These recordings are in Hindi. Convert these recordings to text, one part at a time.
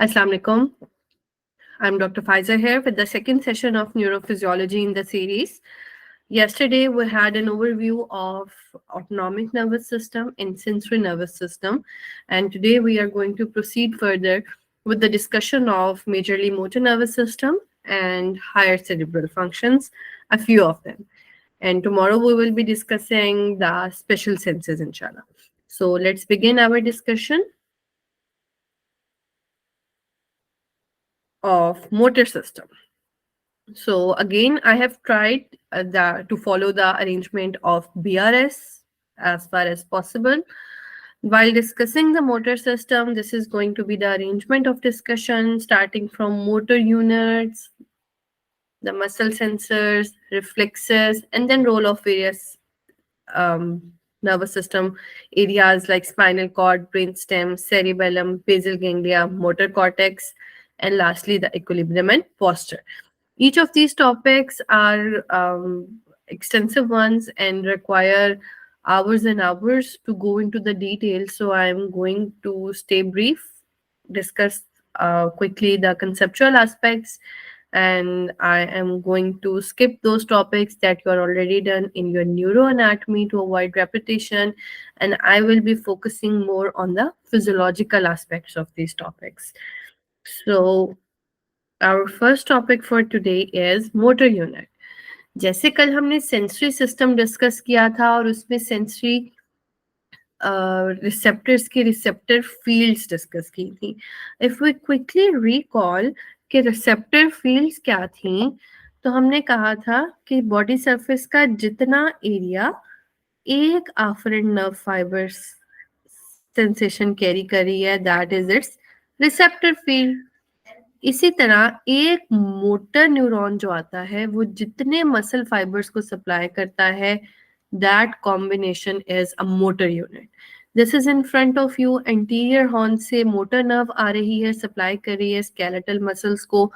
Assalamu alaikum. I'm Dr. Faiza here with the second session of neurophysiology in the series. Yesterday, we had an overview of autonomic nervous system and sensory nervous system. And today, we are going to proceed further with the discussion of majorly motor nervous system and higher cerebral functions, a few of them. And tomorrow, we will be discussing the special senses, inshallah. So, let's begin our discussion of motor system. So again, I have tried to follow the arrangement of BRS as far as possible. While discussing the motor system, this is going to be the arrangement of discussion starting from motor units, the muscle sensors, reflexes, and then role of various nervous system areas like spinal cord, brainstem, cerebellum, basal ganglia, motor cortex, and lastly the equilibrium and posture. Each of these topics are extensive ones and require hours and hours to go into the details. So I'm going to stay brief, discuss quickly the conceptual aspects, and I am going to skip those topics that you are already done in your neuroanatomy to avoid repetition, and I will be focusing more on the physiological aspects of these topics. So our first topic for today is motor unit. जैसे कल हमने सेंसरी सिस्टम डिस्कस किया था और उसमें सेंसरी रिसेप्टर्स की रिसेप्टर फील्ड्स डिस्कस की थी. इफ वी क्विकली रिकॉल कि रिसेप्टर फील्ड्स क्या थी, तो हमने कहा था कि बॉडी सरफेस का जितना एरिया एक आफरेंट नर्व फाइबर सेंसेशन कैरी कर रही है, that is it's receptor field. इसी तरह एक मोटर न्यूरॉन जो आता है वो जितने मसल फाइबर्स को सप्लाई करता है, that combination is a motor unit. This is in front of you. Anterior horn से मोटर नर्व आ रही है, सप्लाई कर रही है स्केलेटल मसल्स को.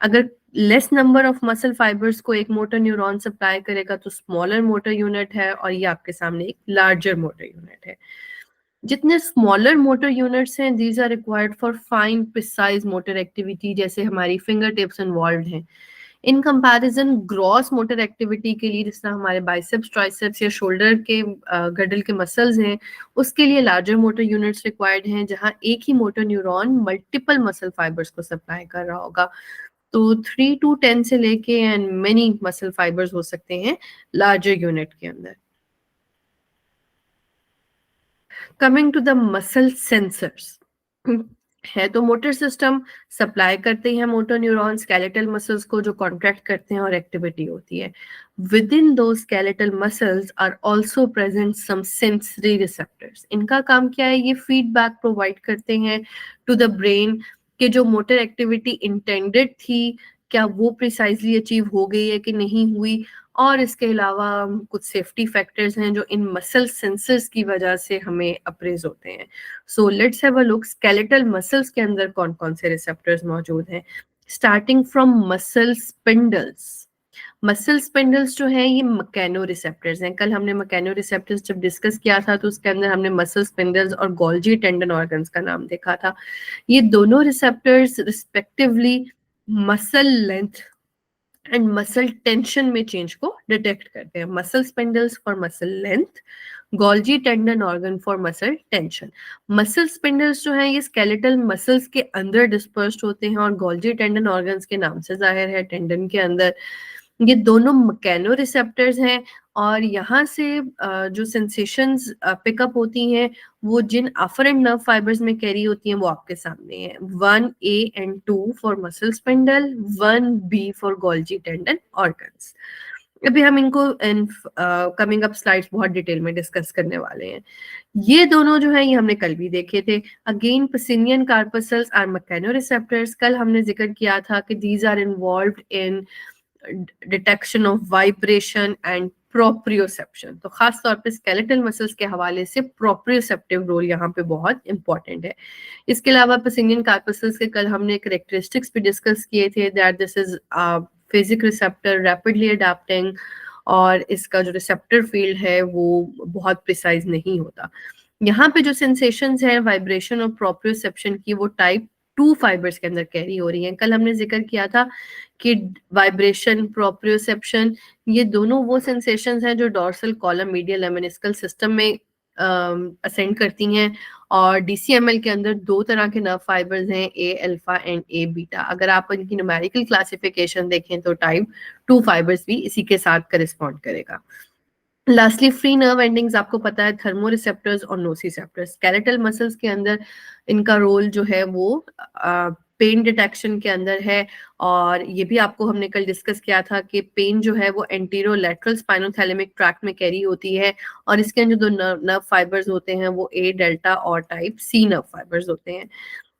अगर less number of muscle fibres को एक मोटर न्यूरॉन सप्लाई करेगा तो स्मॉलर मोटर यूनिट है, और ये आपके सामने एक लार्जर मोटर यूनिट है. जितने स्मॉलर मोटर यूनिट्स हैं, these are required for fine precise motor activity, जैसे हमारी फिंगर टिप्स इन्वॉल्व हैं. In comparison gross motor activity के लिए, जिस तरह हमारे बाइसेप्स, ट्राइसेप्स या शोल्डर के गडल के मसल्स हैं, उसके लिए लार्जर मोटर यूनिट्स रिक्वायर्ड हैं, जहां एक ही motor neuron multiple muscle fibres को सप्लाई कर रहा होगा. तो 3 to 10 से लेके एंड मेनी मसल फाइबर्स हो सकते हैं लार्जर यूनिट के अंदर. Coming to the muscle sensors है, तो मोटर सिस्टम सप्लाई करते हैं मोटर न्यूरॉन स्केलेटल मसल्स को, जो कॉन्ट्रैक्ट करते हैं और एक्टिविटी होती है. विद इन दो skeletal muscles are also present some sensory receptors. इनका काम क्या है? ये फीडबैक प्रोवाइड करते हैं टू द ब्रेन कि जो मोटर एक्टिविटी इंटेंडेड थी, क्या वो प्रिसाइजली अचीव हो गई है कि नहीं हुई. और इसके अलावा कुछ सेफ्टी फैक्टर्स हैं जो इन मसल सेंसर्स की वजह से हमें अप्रेज होते हैं. So let's have a look. Skeletal muscles के अंदर कौन कौन से रिसेप्टर्स मौजूद हैं, starting from muscle spindles. Muscle spindles जो हैं ये मैकेनो रिसेप्टर्स हैं. कल हमने मैकेनो रिसेप्टर्स जब डिस्कस किया था तो उसके अंदर हमने मसल स्पिंडल्स और गोल्जी टेंडन ऑर्गन्स का नाम देखा था. ये दोनों receptors respectively muscle length and muscle tension में चेंज को डिटेक्ट करते हैं. Muscle spindles for muscle length, Golgi tendon organ for muscle tension. Muscle spindles जो हैं ये स्केलेटल मसल्स के अंदर डिस्पर्स्ड होते हैं और गोल्जी टेंडन ऑर्गन्स के नाम से जाहिर है टेंडन के अंदर. ये दोनों मैकेनो रिसेप्टर्स हैं और यहाँ से जो सेंसेशंस पिकअप होती हैं वो जिन अफरेंट नर्व फाइबर्स में कैरी होती हैं वो आपके सामने है. 1A and 2 for muscle spindle, 1B for Golgi tendon organs. अभी हम इनको कमिंग अप स्लाइड्स बहुत डिटेल में डिस्कस करने वाले हैं. ये दोनों जो है ये हमने कल भी देखे थे. Again Pacinian corpuscles are mechano receptors. कल हमने जिक्र किया था कि these are involved in detection of vibration and proprioception. तो खास तौर पे स्केलेटल मसल्स के हवाले से प्रोप्रियोसेप्टिव रोल यहाँ पे बहुत इंपॉर्टेंट है. इसके अलावा पसिनियन कार्पसल्स के कल हमने कैरेक्टरिस्टिक्स भी डिस्कस किए थे, that this is phasic receptor, rapidly adapting, और इसका जो रिसेप्टर फील्ड है वो बहुत प्रिसाइज नहीं होता. यहाँ पे जो सेंसेशंस है वाइब्रेशन और प्रोप्रियोसेप्शन की, वो टाइप 2 फाइबर्स के अंदर कैरी हो रही हैं। कल हमने जिक्र किया था कि वाइब्रेशन, प्रोप्रियोसेप्शन, ये दोनों वो सेंसेशंस हैं जो डोर्सल कॉलम मीडियल लेमेनिस्कल सिस्टम में असेंड करती हैं। और डीसीएमएल के अंदर 2 तरह के नर्व फाइबर्स हैं, ए अल्फा एंड ए बीटा। अगर आप इनकी न्यूमेरिकल क्लासिफिकेशन देखें तो टाइप 2 फाइबर्स भी इसी के साथ करिस्पॉन्ड करेगा। लास्टली फ्री नर्व एंडिंग्स आपको पता है, थर्मोरिसेप्टर्स और नोसिसेप्टर्स। स्केलेटल मसल्स के अंदर इनका रोल जो है वो पेन डिटेक्शन के अंदर है। और ये भी आपको हमने कल डिस्कस किया था कि पेन जो है वो एंटीरो लैटरल स्पाइनोथैलेमिक ट्रैक्ट में कैरी होती है। और इसके अंदर जो नर्व फाइबर्स होते हैं वो ए डेल्टा और टाइप सी नर्व फाइबर्स होते हैं।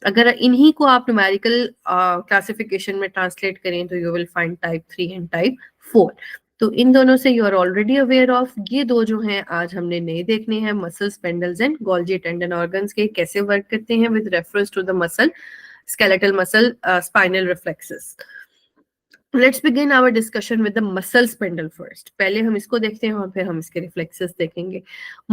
अगर इन्हीं को आप न्यूमेरिकल क्लासिफिकेशन में ट्रांसलेट करें तो you will find type 3 and type 4। तो इन दोनों से you are already aware of. ये 2 जो हैं आज हमने नए देखने हैं, muscle spindles and Golgi tendon organs के कैसे वर्क करते हैं with reference to the muscle skeletal muscle spinal reflexes. Let's begin our discussion with the muscle spindle first. पहले हम इसको देखते हैं और फिर हम इसके रिफ्लेक्सेस देखेंगे।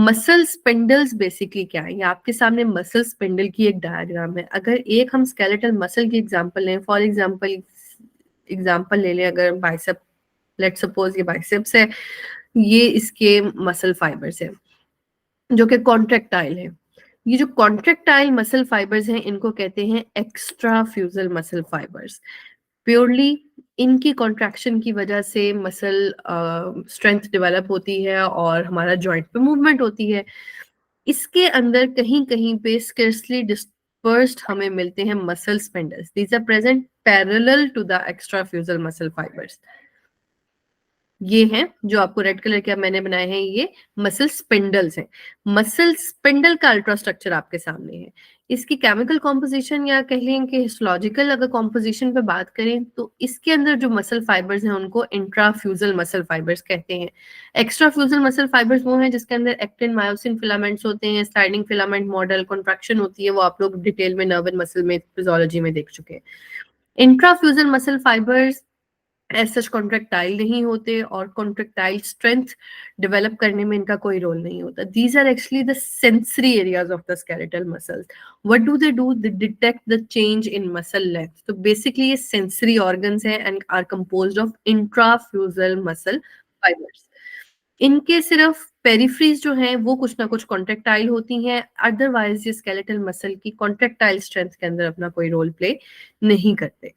मसल स्पिंडल्स बेसिकली क्या है? ये आपके सामने मसल स्पिंडल की एक डायग्राम है। अगर एक हम स्केलेटल मसल की एग्जांपल लें, फॉर एग्जांपल ले लें, अगर बाइसेप, लेट्स सपोज ये बाइसेप्स है, ये इसके मसल फाइबर्स है जो कि कॉन्ट्रेक्टाइल है। ये जो कॉन्ट्रेक्टाइल मसल फाइबर्स हैं इनको कहते हैं extrafusal muscle fibres. Purely इनकी कॉन्ट्रैक्शन की वजह से मसल स्ट्रेंथ डेवलप होती है और हमारा जॉइंट पे मूवमेंट होती है। इसके अंदर कहीं कहीं पे स्कर्सली डिस्पर्स्ड हमें मिलते हैं muscle spindles. These are present parallel to the extrafusal muscle fibres. ये हैं जो आपको रेड कलर के मैंने बनाए हैं, ये मसल स्पिंडल्स हैं। मसल स्पिंडल का अल्ट्रा स्ट्रक्चर आपके सामने है। इसकी केमिकल कॉम्पोजिशन या कह लें कि हिस्टोलॉजिकल अगर कॉम्पोजिशन पे बात करें तो इसके अंदर जो मसल फाइबर्स हैं उनको इंट्राफ्यूजल मसल फाइबर्स कहते हैं। एक्स्ट्रा फ्यूजल मसल फाइबर्स वो हैं जिसके अंदर एक्टिन मायोसिन फिलामेंट्स होते हैं, स्लाइडिंग फिलामेंट मॉडल, कॉन्ट्रैक्शन होती है, वो आप लोग डिटेल में नर्व एंड मसल में फिजियोलॉजी में देख चुके हैं। Intrafusal muscle fibres as such contractile नहीं होते और कॉन्ट्रेक्टाइल स्ट्रेंथ डेवलप करने में इनका कोई रोल नहीं होता। These are actually the sensory areas of the skeletal muscles. What do? They detect the change in muscle length. तो बेसिकली ये सेंसरी ऑर्गन्स हैं and are composed of intrafusal muscle fibres. इनके सिर्फ पेरिफ्रीज जो हैं वो कुछ ना कुछ कॉन्ट्रेक्टाइल होती हैं, अदरवाइज ये स्केलेटल मसल की कॉन्ट्रेक्टाइल स्ट्रेंथ के अंदर अपना कोई रोल प्ले नहीं करते।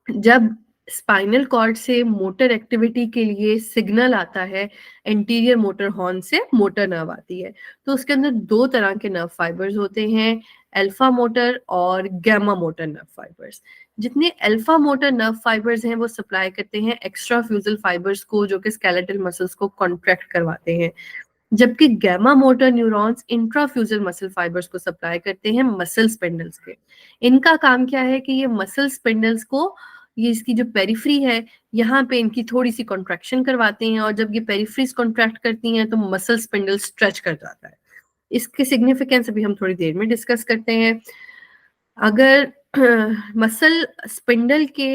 जब स्पाइनल कॉर्ड से मोटर एक्टिविटी के लिए सिग्नल आता है, एंटीरियर मोटर हॉर्न से मोटर नर्व आती है, तो उसके अंदर 2 तरह के नर्व फाइबर्स होते हैं, अल्फा मोटर और गैमा मोटर नर्व फाइबर्स। जितने अल्फा मोटर नर्व फाइबर्स हैं वो सप्लाई करते हैं एक्स्ट्रा फ्यूजल फाइबर्स को जो कि स्केलेटल मसल्स को कॉन्ट्रैक्ट करवाते हैं, जबकि gamma motor neurons intrafusal muscle fibres को सप्लाई करते हैं मसल स्पिंडल्स के। इनका काम क्या है कि ये मसल स्पिंडल्स को, ये इसकी जो पेरिफ्री है यहाँ पे इनकी थोड़ी सी कॉन्ट्रैक्शन करवाते हैं और जब ये पेरिफ्रीज कॉन्ट्रैक्ट करती हैं तो मसल स्पिंडल स्ट्रेच कर जाता है। इसके सिग्निफिकेंस अभी हम थोड़ी देर में डिस्कस करते हैं। अगर मसल स्पिंडल के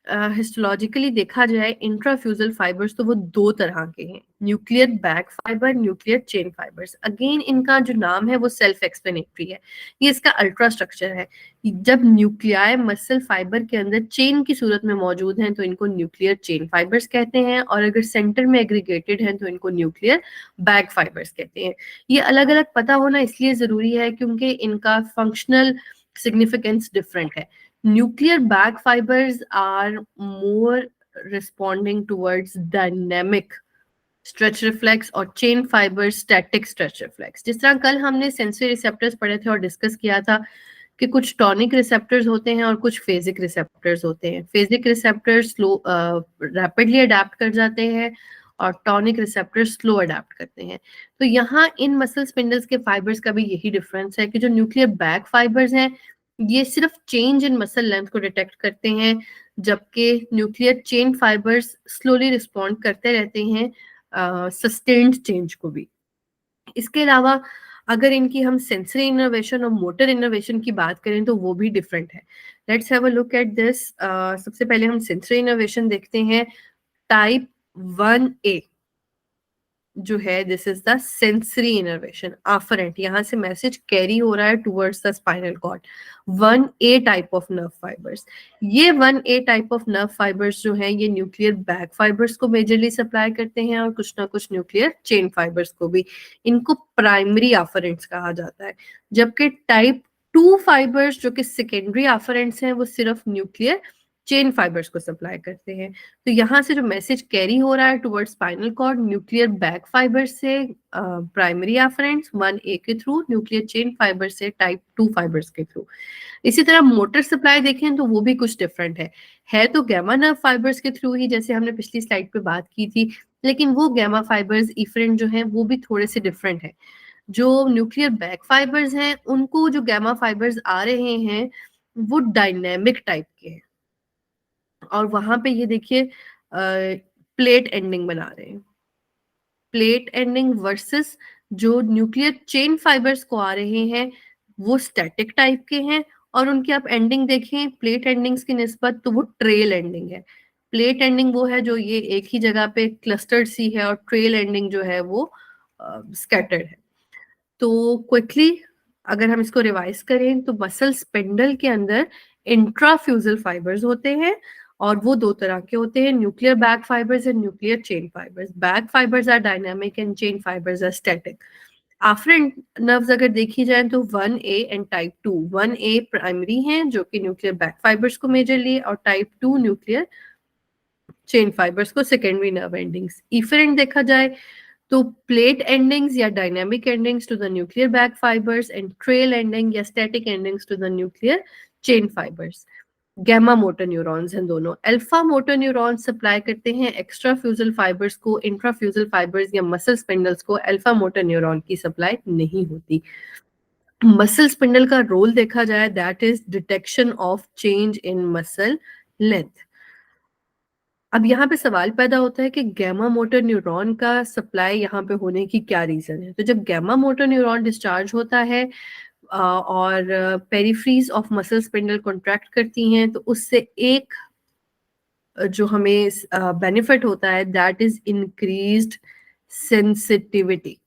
हिस्टोलॉजिकली देखा जाए इंट्राफ्यूजल फाइबर्स तो वो 2 तरह के हैं, nuclear bag fibre, nuclear chain fibres. Again इनका जो नाम है वो सेल्फ एक्सप्लेनेटरी है, ये इसका अल्ट्रा स्ट्रक्चर है। जब न्यूक्लियाई मसल फाइबर के अंदर चेन की सूरत में मौजूद हैं तो इनको न्यूक्लियर चेन फाइबर्स कहते हैं, और अगर सेंटर में एग्रीगेटेड हैं तो इनको न्यूक्लियर बैक फाइबर्स कहते हैं। ये अलग अलग पता होना इसलिए जरूरी है क्योंकि इनका फंक्शनल significance different है। Nuclear bag fibers are more responding towards dynamic stretch reflex और chain fibers static stretch reflex। जिस तरह कल हमने sensory receptors पढ़े थे और डिस्कस किया था कि कुछ टॉनिक रिसेप्टर्स होते हैं और कुछ फेजिक रिसेप्टर्स होते हैं। Phasic receptors slow rapidly adapt कर जाते हैं और टॉनिक रिसेप्टर्स स्लो अडेप्ट करते हैं। तो यहाँ इन मसल स्पिंडल्स के फाइबर्स का भी यही डिफरेंस है कि जो न्यूक्लियर बैक फाइबर्स हैं ये सिर्फ चेंज इन मसल लेंथ को डिटेक्ट करते हैं, जबकि nuclear chain fibres slowly respond करते रहते हैं सस्टेन्ड चेंज को भी। इसके अलावा अगर इनकी हम सेंसरी इनोवेशन और मोटर इनोवेशन की बात करें तो वो भी डिफरेंट है। Let's have a look at this. सबसे पहले हम सेंसरी इनोवेशन देखते हैं, टाइप 1A। जो है this is the sensory innervation afferent, यहाँ से मैसेज कैरी हो रहा है towards the spinal cord. 1A type of nerve fibres, ये 1A type of nerve fibres जो है ये न्यूक्लियर बैक फाइबर्स को मेजरली सप्लाई करते हैं और कुछ ना कुछ न्यूक्लियर चेन फाइबर्स को भी। इनको प्राइमरी afferents कहा जाता है, जबकि टाइप 2 फाइबर्स जो कि सेकेंडरी afferents हैं वो सिर्फ न्यूक्लियर चेन फाइबर्स को सप्लाई करते हैं। तो यहाँ से जो मैसेज कैरी हो रहा है towards spinal cord nuclear bag fibre से प्राइमरी afferents 1A के थ्रू, न्यूक्लियर चेन फाइबर से टाइप 2 फाइबर्स के थ्रू। इसी तरह मोटर सप्लाई देखें तो वो भी कुछ डिफरेंट है तो गैमा नर्व फाइबर्स के थ्रू ही, जैसे हमने पिछली स्लाइड पे बात की थी, लेकिन वो गैमा फाइबर्स इफरेंट जो हैं वो भी थोड़े से डिफरेंट है। जो न्यूक्लियर बैक फाइबर्स हैं उनको जो गैमा फाइबर्स आ रहे हैं वो डायनेमिक टाइप के हैं, और वहां पे ये देखिए प्लेट एंडिंग बना रहे हैं। प्लेट एंडिंग वर्सेस जो न्यूक्लियर चेन फाइबर्स को आ रहे हैं वो स्टैटिक टाइप के हैं, और उनकी आप एंडिंग देखें प्लेट एंडिंग्स की निस्बत तो वो ट्रेल एंडिंग है। प्लेट एंडिंग वो है जो ये एक ही जगह पे क्लस्टर्ड सी है, और ट्रेल एंडिंग जो है वो स्कैटर्ड है। तो क्विकली अगर हम इसको रिवाइज करें तो मसल स्पिंडल के अंदर इंट्राफ्यूजल फाइबर्स होते हैं, और वो दो तरह के होते हैं, nuclear bag fibres and nuclear chain fibres. Bag fibres are dynamic and chain fibres are static. Afferent nerves अगर देखी जाए तो 1A and type 2, 1A primary हैं जो कि न्यूक्लियर बैक फाइबर्स को मेजरली, और टाइप 2 न्यूक्लियर चेन फाइबर्स को सेकेंडरी नर्व एंडिंग्स। इफरेंट देखा जाए तो प्लेट एंडिंग्स या dynamic endings to the nuclear bag fibres and trail ending या static endings to the nuclear chain fibres. Gamma motor neurons हैं दोनों। अल्फा मोटर न्यूरॉन्स सप्लाई करते हैं एक्स्ट्रा फ्यूजल फाइबर्स को, इंट्राफ्यूजल फाइबर्स या मसल स्पिंडल्स को अल्फा मोटर न्यूरॉन की सप्लाई नहीं होती। मसल स्पिंडल का रोल देखा जाए that is detection of change in muscle length. अब यहाँ पे सवाल पैदा होता है कि गैमा मोटर न्यूरॉन का सप्लाई यहाँ पे होने की क्या रीजन है। तो जब गैमा मोटर न्यूरॉन डिस्चार्ज होता है और पेरिफ्रीज ऑफ मसल स्पिंडल कॉन्ट्रैक्ट करती हैं, तो उससे एक जो हमें बेनिफिट होता है दैट इज इंक्रीज्ड सेंसिटिविटी।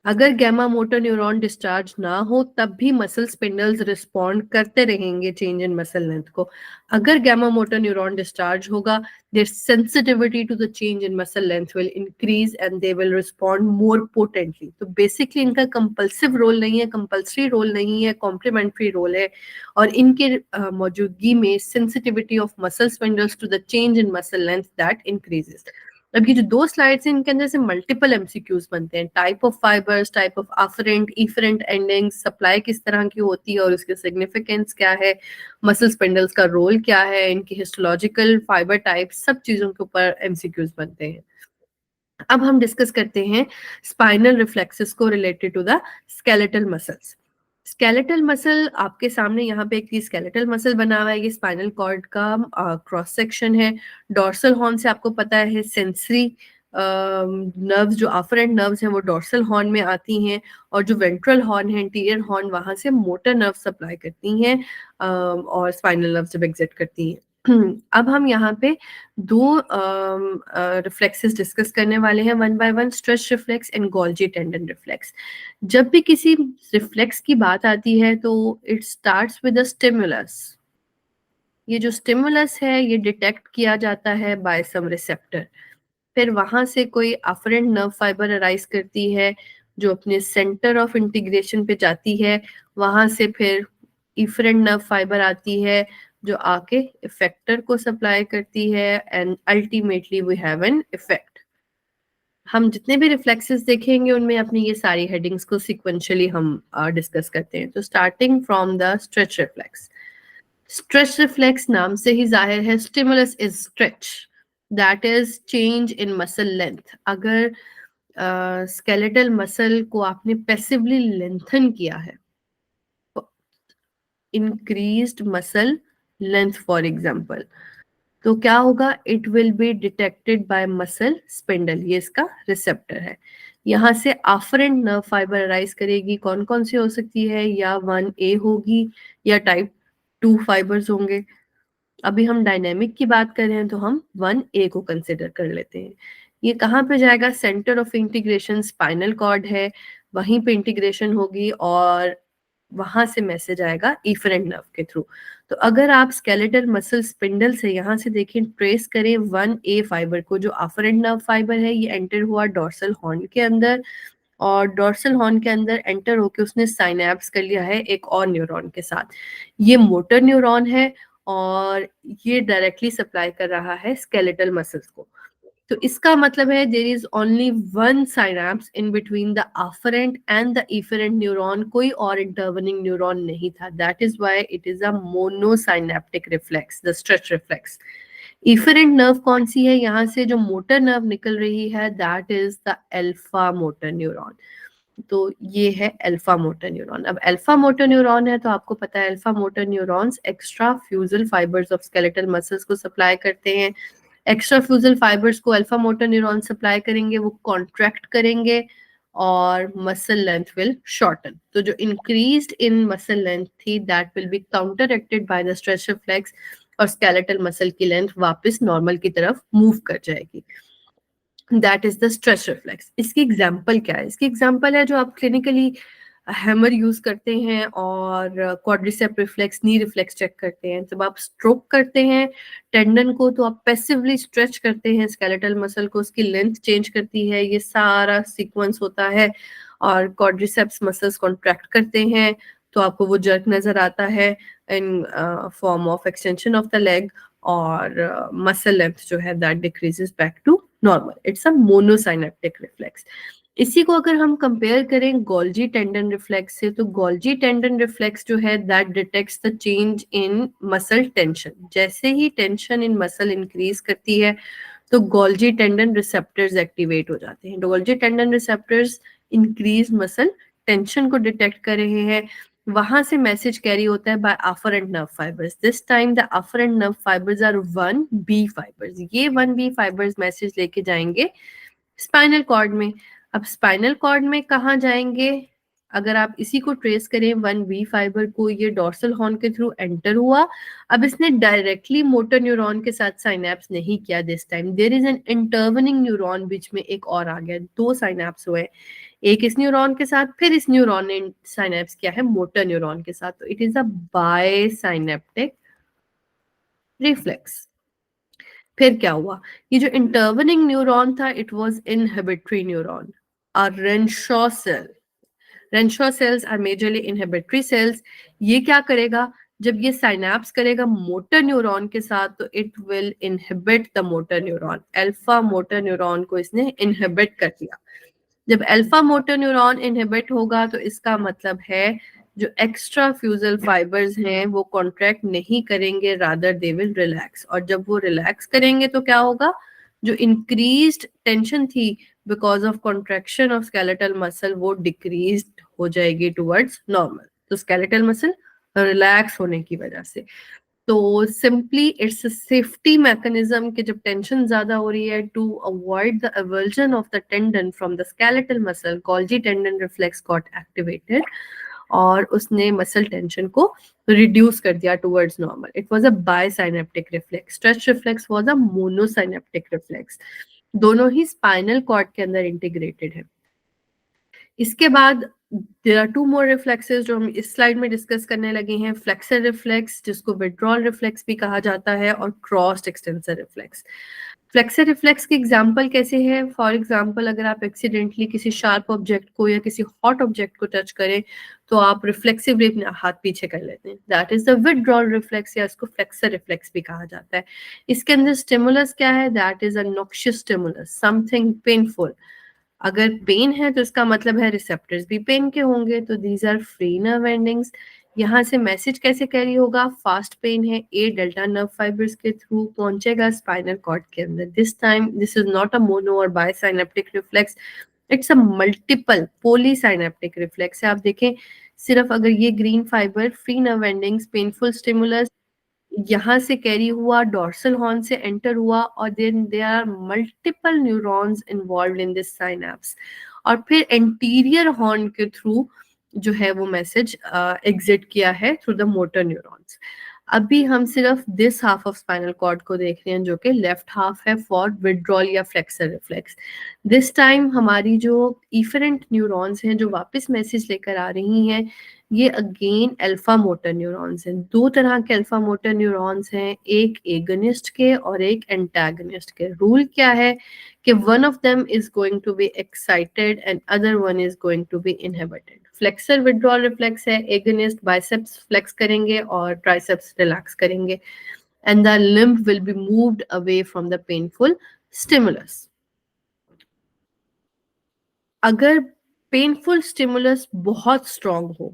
अगर गैमा मोटर न्यूरॉन डिस्चार्ज ना हो तब भी मसल स्पिंडल्स रिस्पॉन्ड करते रहेंगे चेंज इन मसल लेंथ को। अगर गैमा मोटर न्यूरॉन डिस्चार्ज होगा their sensitivity to the change in muscle length will increase and they will respond more potently. तो बेसिकली इनका कंपल्सिव रोल नहीं है, कंपल्सरी रोल नहीं है, कॉम्प्लीमेंट्री रोल है, और इनके मौजूदगी में sensitivity of muscle spindles to the change in muscle length that increases. अब ये जो दो स्लाइड्स हैं इनके अंदर से मल्टीपल एमसीक्यूज बनते हैं। Type of fibres, type of afferent, efferent endings, supply किस तरह की होती है और उसकी सिग्निफिकेंस क्या है, मसल स्पिंडल्स का रोल क्या है, इनकी हिस्टोलॉजिकल फाइबर टाइप, सब चीजों के ऊपर एमसीक्यूज बनते हैं। अब हम डिस्कस करते हैं स्पाइनल रिफ्लेक्सेस को related to the skeletal muscles. Skeletal muscle आपके सामने यहाँ पे एक स्केलेटल मसल बना हुआ है, ये स्पाइनल कॉर्ड का क्रॉस सेक्शन है। डॉर्सल हॉर्न से आपको पता है सेंसरी नर्व्स जो अफरेंट नर्व्स हैं वो डॉर्सल हॉर्न में आती हैं, और जो वेंट्रल हॉर्न है इंटीरियर हॉर्न वहां से मोटर नर्व सप्लाई करती हैं और स्पाइनल नर्व जब एग्जिट करती हैं। अब हम यहाँ पे दो रिफ्लेक्सेस डिस्कस करने वाले हैं one by one, stretch reflex and Golgi tendon reflex. जब भी किसी रिफ्लेक्स की बात आती है तो it starts with a stimulus. ये जो स्टिमुलस है ये डिटेक्ट किया जाता है बाय सम रिसेप्टर, फिर वहां से कोई अफरेंट नर्व फाइबर अराइज करती है जो अपने सेंटर ऑफ इंटीग्रेशन पे जाती है, वहां से फिर इफरेंट नर्व फाइबर आती है जो आके इफेक्टर को सप्लाई करती है, and ultimately we have an effect. हम जितने भी रिफ्लेक्सेस देखेंगे उनमें अपनी ये सारी हेडिंग्स को सिक्वेंशियली हम डिस्कस करते हैं। तो starting from the stretch reflex. Stretch reflex नाम से ही जाहिर है, stimulus is stretch, that is change in muscle length. अगर स्केलेटल मसल को आपने पैसिवली लेंथन किया है, increased muscle length for example, तो क्या होगा, it will be detected by muscle spindle, ये इसका रिसेप्टर है। यहाँ से afferent नर्व फाइबर अराइज करेगी, कौन कौन सी हो सकती है, या 1A होगी या टाइप 2 फाइबर्स होंगे। अभी हम डायनेमिक की बात कर रहे हैं तो हम 1A को कंसिडर कर लेते हैं। ये कहाँ पे जाएगा? Centre of integration spinal cord है, वहीं पे इंटीग्रेशन होगी और वहां से मैसेज आएगा इफरेंट नर्व के थ्रू। तो अगर आप स्केलेटल मसल स्पिंडल से यहाँ से देखें, ट्रेस करें 1A फाइबर को, जो अफरेंट नर्व फाइबर है, ये एंटर हुआ डोर्सल हॉर्न के अंदर, और डोर्सल हॉर्न के अंदर एंटर होके उसने साइनैप्स कर लिया है एक और न्यूरॉन के साथ। ये मोटर न्यूरॉन है और ये डायरेक्टली सप्लाई कर रहा है स्केलेटल मसल्स को। तो इसका मतलब है there is only one synapse in between the afferent and the efferent neuron, कोई और इंटरवनिंग न्यूरॉन नहीं था। That is why it is a monosynaptic reflex, the stretch reflex. Efferent nerve कौन सी है? यहाँ से जो मोटर नर्व निकल रही है, that is the alpha motor neuron. तो ये है अल्फा मोटर न्यूरॉन। अब अल्फा मोटर न्यूरॉन है तो आपको पता है alpha motor neurons extrafusal fibres of skeletal muscles को सप्लाई करते हैं। एक्स्ट्रा फ्यूजल फाइबर्स को अल्फा मोटर न्यूरॉन सप्लाई करेंगे, वो कॉन्ट्रैक्ट करेंगे और मसल लेंथ विल शॉर्टन। तो जो इंक्रीज्ड इन मसल लेंथ थी, that will be counter acted by the stretch reflex, और स्केलेटल मसल की लेंथ वापस नॉर्मल की तरफ मूव कर जाएगी। That is the stretch reflex. इसकी एग्जाम्पल क्या है? इसकी एग्जाम्पल है जो आप क्लिनिकली हैमर यूज करते हैं और क्वाड्रिसेप रिफ्लेक्स, नी रिफ्लेक्स चेक करते हैं। जब आप स्ट्रोक करते हैं टेंडन को, तो आप पैसिवली स्ट्रेच करते हैं स्केलेटल मसल को, उसकी लेंथ चेंज करती है, ये सारा सीक्वेंस होता है। और क्वाड्रिसेप्स मसल्स कॉन्ट्रैक्ट करते हैं तो आपको वो जर्क नजर आता है in form of extension of the leg, और मसल लेंथ जो है that decreases back to normal. It's a monosynaptic reflex. इसी को अगर हम कंपेयर करें गोल्जी टेंडन रिफ्लेक्स से, तो गोल्जी टेंडन रिफ्लेक्स जो है that detects the change in muscle tension. जैसे ही टेंशन इन मसल इंक्रीज करती है तो गोल्जी टेंडन रिसेप्टर्स एक्टिवेट हो जाते हैं। Golgi tendon receptors increase muscle tension को डिटेक्ट कर रहे हैं, वहां से मैसेज कैरी होता है by afferent nerve fibres. This time the afferent nerve fibres are 1B fibres. ये 1B फाइबर्स मैसेज लेके जाएंगे स्पाइनल कॉर्ड में। अब स्पाइनल कॉर्ड में कहाँ जाएंगे? अगर आप इसी को ट्रेस करें 1B फाइबर को, ये डोर्सल हॉर्न के थ्रू एंटर हुआ। अब इसने डायरेक्टली मोटर न्यूरॉन के साथ साइनैप्स नहीं किया। This time there is an intervening neuron, बीच में एक और आ गया, दो साइनैप्स हुए, एक इस न्यूरॉन के साथ, फिर इस न्यूरॉन ने साइनैप्स किया है मोटर न्यूरॉन के साथ। तो it is a bisynaptic reflex. फिर क्या हुआ? ये जो इंटरवनिंग न्यूरॉन था, it was inhibitory neuron, a Renshaw cell. Renshaw cells are majorly inhibitory cells. ये क्या करेगा? जब ये साइनैप्स करेगा मोटर न्यूरॉन के साथ, तो it will inhibit the motor neuron. Alpha motor neuron को इसने इनहिबिट कर दिया। जब अल्फा मोटर न्यूरॉन इनहिबिट होगा तो इसका मतलब है जो एक्स्ट्रा फ्यूजल फाइबर्स हैं वो कॉन्ट्रैक्ट नहीं करेंगे, रादर दे विल रिलैक्स। और जब वो रिलैक्स करेंगे तो क्या होगा? जो इंक्रीज्ड टेंशन थी because of contraction of skeletal muscle, वो डिक्रीज्ड हो जाएगी टुवर्ड्स नॉर्मल। तो स्केलेटल मसल रिलैक्स होने की वजह से। तो simply it's a safety mechanism कि जब टेंशन ज्यादा हो रही है, to avoid the eversion of the tendon from the skeletal muscle, Golgi tendon reflex got activated और उसने मसल टेंशन को रिड्यूस कर दिया towards normal. It was a बायसाइनेप्टिक reflex. Stretch reflex was a monosynaptic reflex. दोनों ही स्पाइनल कॉर्ड के अंदर इंटीग्रेटेड है। इसके बाद there are two more reflexes जो हम इस स्लाइड में डिस्कस करने लगे हैं। फ्लेक्सर रिफ्लेक्स, जिसको विड्रॉल रिफ्लेक्स भी कहा जाता है, और crossed extensor reflex. Flexor reflex की एग्जांपल कैसे है? फॉर एग्जांपल, अगर आप एक्सीडेंटली किसी शार्प ऑब्जेक्ट को या किसी हॉट ऑब्जेक्ट को टच करें तो आप रिफ्लेक्सिवली अपना हाथ पीछे कर लेते हैं। That is the withdrawal reflex, या इसको फ्लेक्सर रिफ्लेक्स भी कहा जाता है। इसके अंदर स्टिमुलस क्या है? That is a noxious stimulus, something painful. अगर पेन है तो इसका मतलब है रिसेप्टर्स भी पेन के होंगे, तो these are free nerve endings. यहाँ से मैसेज कैसे कैरी होगा? फास्ट पेन है, ए डेल्टा नर्व फाइबर्स के थ्रू पहुंचेगा स्पाइनल कॉर्ड के अंदर। This time this is not a mono और bisynaptic reflex, it's a multiple polysynaptic reflex है। आप देखें, सिर्फ अगर ये green fibre, free nerve endings, painful stimulus, यहाँ से कैरी हुआ, डोर्सल हॉर्न से एंटर हुआ, और then there are multiple neurons involved in this synapse, और फिर एंटीरियर हॉर्न के थ्रू जो है वो मैसेज एग्जिट किया है थ्रू द मोटर न्यूरॉन्स। अभी हम सिर्फ this half of spinal cord को देख रहे हैं जो कि लेफ्ट हाफ है फॉर विड्रॉल या फ्लेक्सर रिफ्लेक्स। दिस टाइम हमारी जो इफरेंट न्यूरॉन्स हैं जो वापस मैसेज लेकर आ रही हैं, ये अगेन अल्फा मोटर न्यूरॉन्स हैं। दो तरह के अल्फा मोटर न्यूरॉन्स हैं, एक एगनिस्ट के और एक एंटागनिस्ट के। रूल क्या है कि one of them is going to be excited and other one is going to be inhibited. Flexor withdrawal reflex है, एगनिस्ट बाइसेप्स फ्लेक्स करेंगे और ट्राइसेप्स रिलैक्स करेंगे and the limb will be moved away from the painful stimulus. अगर पेनफुल स्टिमुलस बहुत स्ट्रांग हो,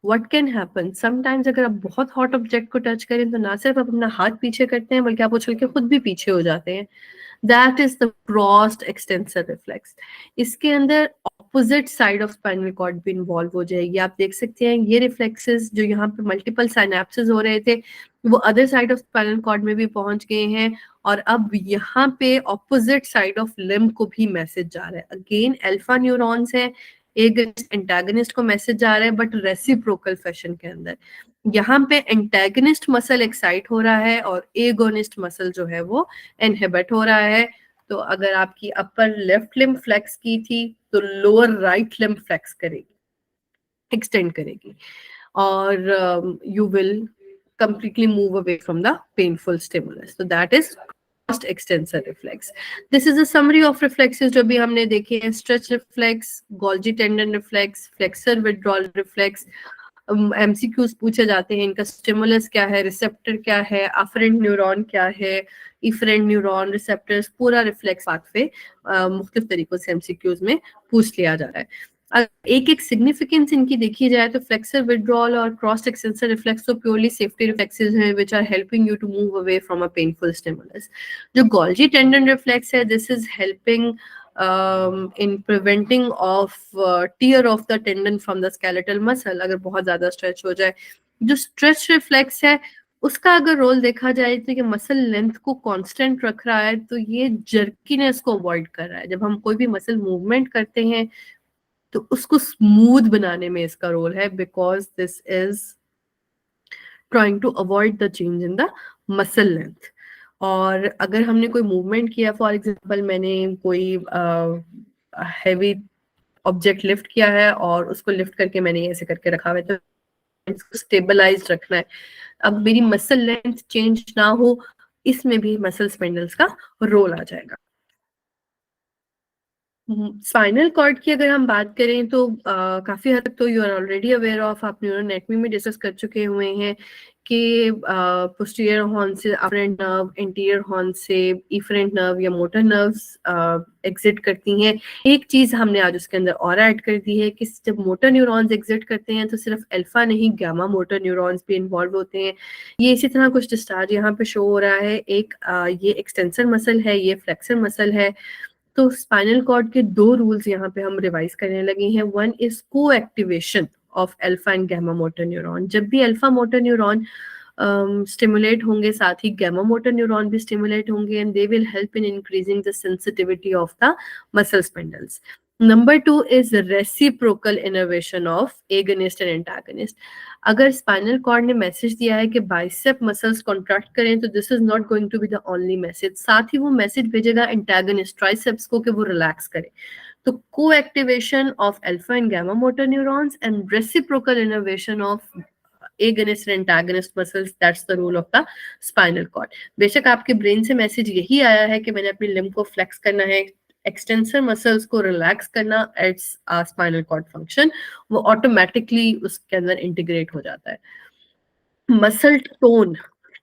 व्हाट कैन हैपन, समटाइम्स अगर आप बहुत हॉट ऑब्जेक्ट को टच करें तो ना सिर्फ आप अपना हाथ पीछे करते हैं बल्कि आप उछल के खुद भी पीछे हो जाते हैं। That is the crossed extensor reflex. इसके अंदर opposite side of spinal cord भी इन्वॉल्व हो जाएगी। आप देख सकते हैं ये रिफ्लेक्सेस जो यहाँ पे मल्टीपल साइनेप्सेस हो रहे थे वो other side of spinal cord में भी पहुंच गए हैं और अब यहाँ पे ऑपोजिट साइड ऑफ लिम्ब को भी मैसेज जा रहा है। अगेन अल्फा न्यूरॉन्स है, एक एंटागनिस्ट को मैसेज जा रहा है बट रेसिप्रोकल फैशन के अंदर। यहाँ पे एंटागनिस्ट मसल एक्साइट हो रहा है और एगोनिस्ट मसल जो है वो इनहिबिट हो रहा है। तो अगर आपकी अपर लेफ्ट लिम्ब फ्लेक्स की थी तो लोअर राइट लिम्ब फ्लेक्स करेगी, एक्सटेंड करेगी और you will completely move away from the painful stimulus. So that is crossed extensor reflex. This is a summary of reflexes जो भी हमने देखे हैं: stretch reflex, Golgi tendon reflex, flexor withdrawal reflex. MCQs पूछे जाते हैं, इनका स्टिमुलस क्या है, रिसेप्टर क्या है, अफरेंट न्यूरॉन क्या है, इफरेंट न्यूरॉन, रिसेप्टर्स, पूरा रिफ्लेक्स पाथवे मुख्तलिफ तरीकों से MCQs में पूछ लिया जा रहा है। एक एक सिग्निफिकेंस इनकी देखी जाए तो फ्लेक्सर विड्रॉल और क्रॉस एक्सटेंसर रिफ्लेक्स तो प्योरली सेफ्टी रिफ्लेक्सेस हैं which are helping you to move away from a painful stimulus. जो गोल्जी टेंडन रिफ्लेक्स है, this is helping in preventing of tear of the tendon from the skeletal muscle अगर बहुत ज्यादा स्ट्रेच हो जाए। जो स्ट्रेच रिफ्लेक्स है उसका अगर रोल देखा जाए तो ये मसल लेंथ को कांस्टेंट रख रहा है, तो ये जर्कीनेस को अवॉइड कर रहा है। जब हम कोई भी मसल मूवमेंट करते हैं तो उसको स्मूथ बनाने में इसका रोल है because this is trying to avoid the change in the muscle length. और अगर हमने कोई मूवमेंट किया, फॉर एग्जांपल मैंने कोई हैवी ऑब्जेक्ट लिफ्ट किया है और उसको लिफ्ट करके मैंने ऐसे करके रखा हुआ है, तो इसको स्टेबलाइज रखना है। अब मेरी मसल लेंथ चेंज ना हो, इसमें भी मसल स्पेंडल्स का रोल आ जाएगा। स्पाइनल कॉर्ड की अगर हम बात करें तो काफी हद तक तो you are already aware of, आप न्यूरोएनाटमी में डिस्कस कर चुके हुए हैं कि पोस्टीरियर हॉर्न से अफरेंट नर्व, एंटीरियर हॉर्न से इफरेंट नर्व या मोटर नर्व्स एग्जिट करती हैं। एक चीज हमने आज उसके अंदर और ऐड कर दी है कि जब मोटर न्यूरॉन्स एग्जिट करते हैं तो सिर्फ अल्फा नहीं, गामा मोटर न्यूरॉन्स भी इन्वॉल्व होते हैं। ये इसी तरह कुछ डिस्चार्ज यहाँ पे शो हो रहा है। एक ये एक्सटेंसर मसल है, ये फ्लेक्सर मसल है। तो स्पाइनल कॉर्ड के दो रूल्स यहाँ पे हम रिवाइज करने लगे हैं। वन इज को activation of alpha and gamma motor neuron. जब भी अल्फा मोटर न्यूरॉन स्टिमुलेट होंगे साथ ही गैमा मोटर न्यूरॉन भी स्टिमुलेट होंगे and they will help in increasing the sensitivity of the muscle spindles. Number two is reciprocal innervation of agonist and antagonist. अगर स्पाइनल कॉर्ड ने मैसेज दिया है कि बाइसेप मसल्स कॉन्ट्रैक्ट करें तो this is not going to be the only message, साथ ही वो मैसेज भेजेगा एंटागनिस्ट ट्राइसेप्स को कि वो रिलैक्स करे। तो को activation of alpha and gamma motor neurons and reciprocal innervation of agonist and antagonist muscles, that's the role of the spinal cord. बेशक आपके ब्रेन से मैसेज यही आया है कि मैंने अपनी लिम्ब को फ्लेक्स करना है, एक्सटेंसर मसल्स को रिलैक्स करना, इट्स स्पाइनल कॉर्ड फंक्शन, वो ऑटोमेटिकली उसके अंदर इंटीग्रेट हो जाता है। मसल टोन,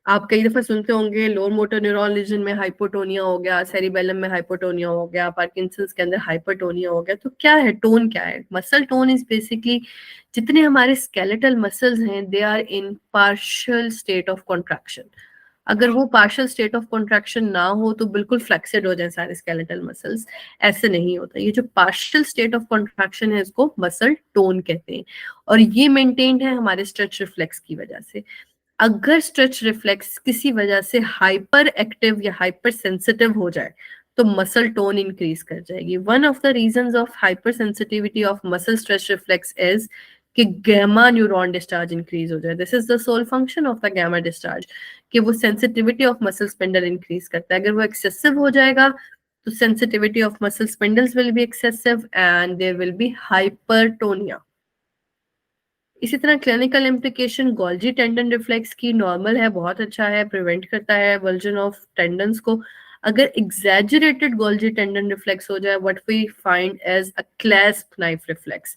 आप कई दफा सुनते होंगे लोअर मोटर न्यूरॉन रीजन में हाइपोटोनिया हो गया, सेरिबेलम में हाइपोटोनिया हो गया, पार्किंसंस के अंदर हाइपरटोनिया हो गया। तो क्या है टोन, क्या है? मसल टोन इज बेसिकली जितने हमारे स्केलेटल मसल्स हैं they are in partial state of contraction. अगर वो पार्शियल स्टेट ऑफ कॉन्ट्रैक्शन ना हो तो बिल्कुल फ्लेक्सिड हो जाए सारे स्केलेटल मसल्स, ऐसे नहीं होता। ये जो पार्शियल स्टेट ऑफ कॉन्ट्रैक्शन है इसको मसल टोन कहते हैं और ये मेंटेन्ड है हमारे स्ट्रेच रिफ्लेक्स की वजह से। अगर स्ट्रेच रिफ्लेक्स किसी वजह से हाइपर एक्टिव या हाइपर सेंसिटिव हो जाए तो मसल टोन इंक्रीज कर जाएगी। One of the reasons of hyper sensitivity of muscle stretch reflex is कि गैमा न्यूरॉन डिस्चार्ज इंक्रीज हो जाए. This is the sole function of the gamma discharge, कि वो sensitivity of muscle spindle increase करता है. अगर वो एक्सेसिव हो जाएगा तो sensitivity of muscle spindles will be excessive and there will be hypertonia. इसी तरह clinical implication Golgi tendon reflex की नॉर्मल है, बहुत अच्छा है, प्रिवेंट करता है वर्जन ऑफ टेंडन्स को. अगर एग्जैजरेटेड गोल्जी टेंडन रिफ्लेक्स हो जाए, what we find as a clasp knife reflex.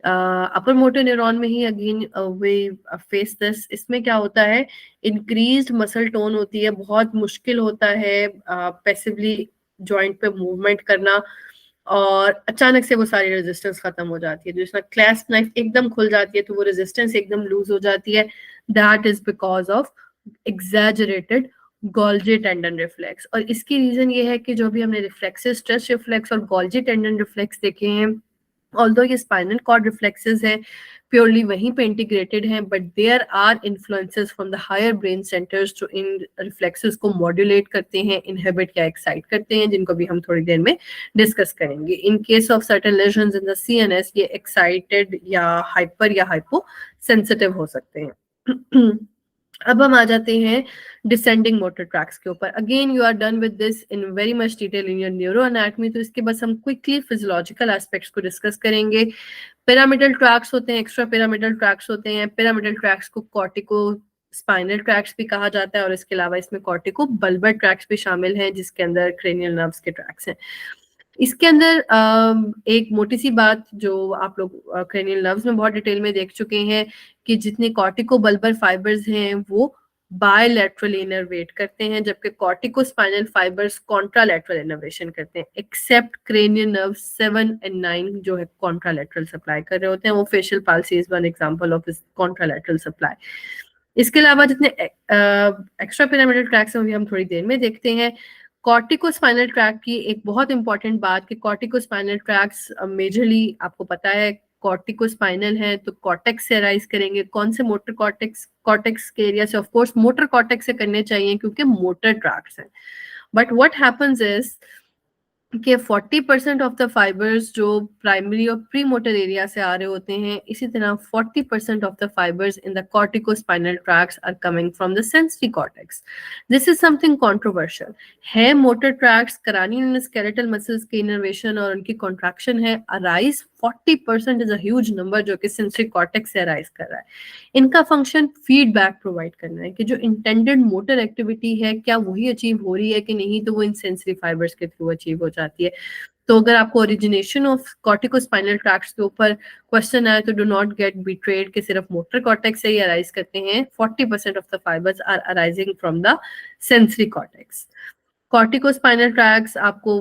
Upper motor neuron में ही अगेन वी फेस दिस. इसमें क्या होता है, इंक्रीज्ड मसल टोन होती है, बहुत मुश्किल होता है पैसिवली जॉइंट पे मूवमेंट करना, और अचानक से वो सारी रेजिस्टेंस खत्म हो जाती है. जिसमें क्लैस्प नाइफ एकदम खुल जाती है तो वो रेजिस्टेंस एकदम लूज हो जाती है. That is because of exaggerated Golgi tendon reflex. और इसकी रीजन ये है कि जो भी हमने रिफ्लेक्सेस, स्ट्रेस रिफ्लेक्स और गोल्जी टेंडन रिफ्लेक्स देखे हैं, ऑल्दो ये स्पाइनल कॉर्ड रिफ्लेक्सेस हैं, प्योरली वहीं पे इंटीग्रेटेड हैं, but there are influences from the higher brain centres जो इन रिफ्लेक्सेस को मॉड्यूलेट करते हैं, इनहिबिट या एक्साइट करते हैं, जिनको भी हम थोड़ी देर में डिस्कस करेंगे. In case of certain lesions in the CNS, ये एक्साइटेड या हाइपर या हाइपो सेंसिटिव हो सकते हैं. अब हम आ जाते हैं डिसेंडिंग मोटर ट्रैक्स के ऊपर. Again you are done with this in very much detail in your neuroanatomy, तो इसके बस हम क्विकली फिजियोलॉजिकल एस्पेक्ट्स को डिस्कस करेंगे. पिरामिडल ट्रैक्स होते हैं, एक्स्ट्रा पिरामिडल ट्रैक्स होते हैं. पिरामिडल ट्रैक्स को कॉर्टिको स्पाइनल ट्रैक्स भी कहा जाता है, और इसके अलावा इसमें कॉर्टिको बल्बर ट्रैक्स भी शामिल हैं, जिसके अंदर क्रेनियल नर्व्स के ट्रैक्स हैं. इसके अंदर एक मोटी सी बात जो आप लोग क्रेनियल नर्व्स में बहुत डिटेल में देख चुके हैं, कि जितने कॉर्टिको बल्बर फाइबर्स हैं वो बायलैटरली इनर्वेट करते हैं, जबकि cortico spinal fibres contralateral innervation करते हैं. एक्सेप्ट क्रेनियल नर्व 7 एंड 9 जो है कॉन्ट्रालैटरल सप्लाई कर रहे होते हैं. वो facial palsy is one example of this contralateral supply. इसके अलावा जितने एक्स्ट्रा पिरामिडल ट्रैक्स हैं, हम थोड़ी देर में देखते हैं. कॉर्टिको स्पाइनल ट्रैक की एक बहुत इंपॉर्टेंट बात, कि कॉर्टिको स्पाइनल ट्रैक्स मेजरली आपको पता है कॉर्टिको स्पाइनल है तो कॉर्टेक्स से अराइज करेंगे. कौन से मोटर कॉर्टेक्स, कॉर्टेक्स के एरिया से, ऑफ कोर्स मोटर कॉर्टेक्स से करने चाहिए क्योंकि मोटर ट्रैक्स हैं. बट व्हाट हैपेंस इज कि 40% ऑफ द फाइबर्स जो प्राइमरी और प्री मोटर एरिया से आ रहे होते हैं, इसी तरह 40% of the fibres in the corticospinal tracts are coming from the sensory cortex. This is something controversial है. Motor tracts cranial skeletal muscles की इनर्वेशन और उनकी कॉन्ट्रैक्शन है. Arise 40% is a huge number जो कि सेंसरी कॉर्टेक्स से अराइज कर रहा है. इनका फंक्शन फीडबैक प्रोवाइड करना है कि जो इंटेंडेड मोटर एक्टिविटी है क्या वही अचीव हो रही है कि नहीं, तो वो इन सेंसरी फाइबर्स के थ्रू अचीव हो जाती है. तो अगर आपको ओरिजिनेशन ऑफ कॉर्टिकोस्पाइनल ट्रैक्ट्स के ऊपर क्वेश्चन आए तो डू नॉट गेट बीट्रेड कि सिर्फ मोटर कॉर्टेक्स से ही अराइज करते हैं. 40% of the fibres are arising from the sensory cortex. Corticospinal tracts आपको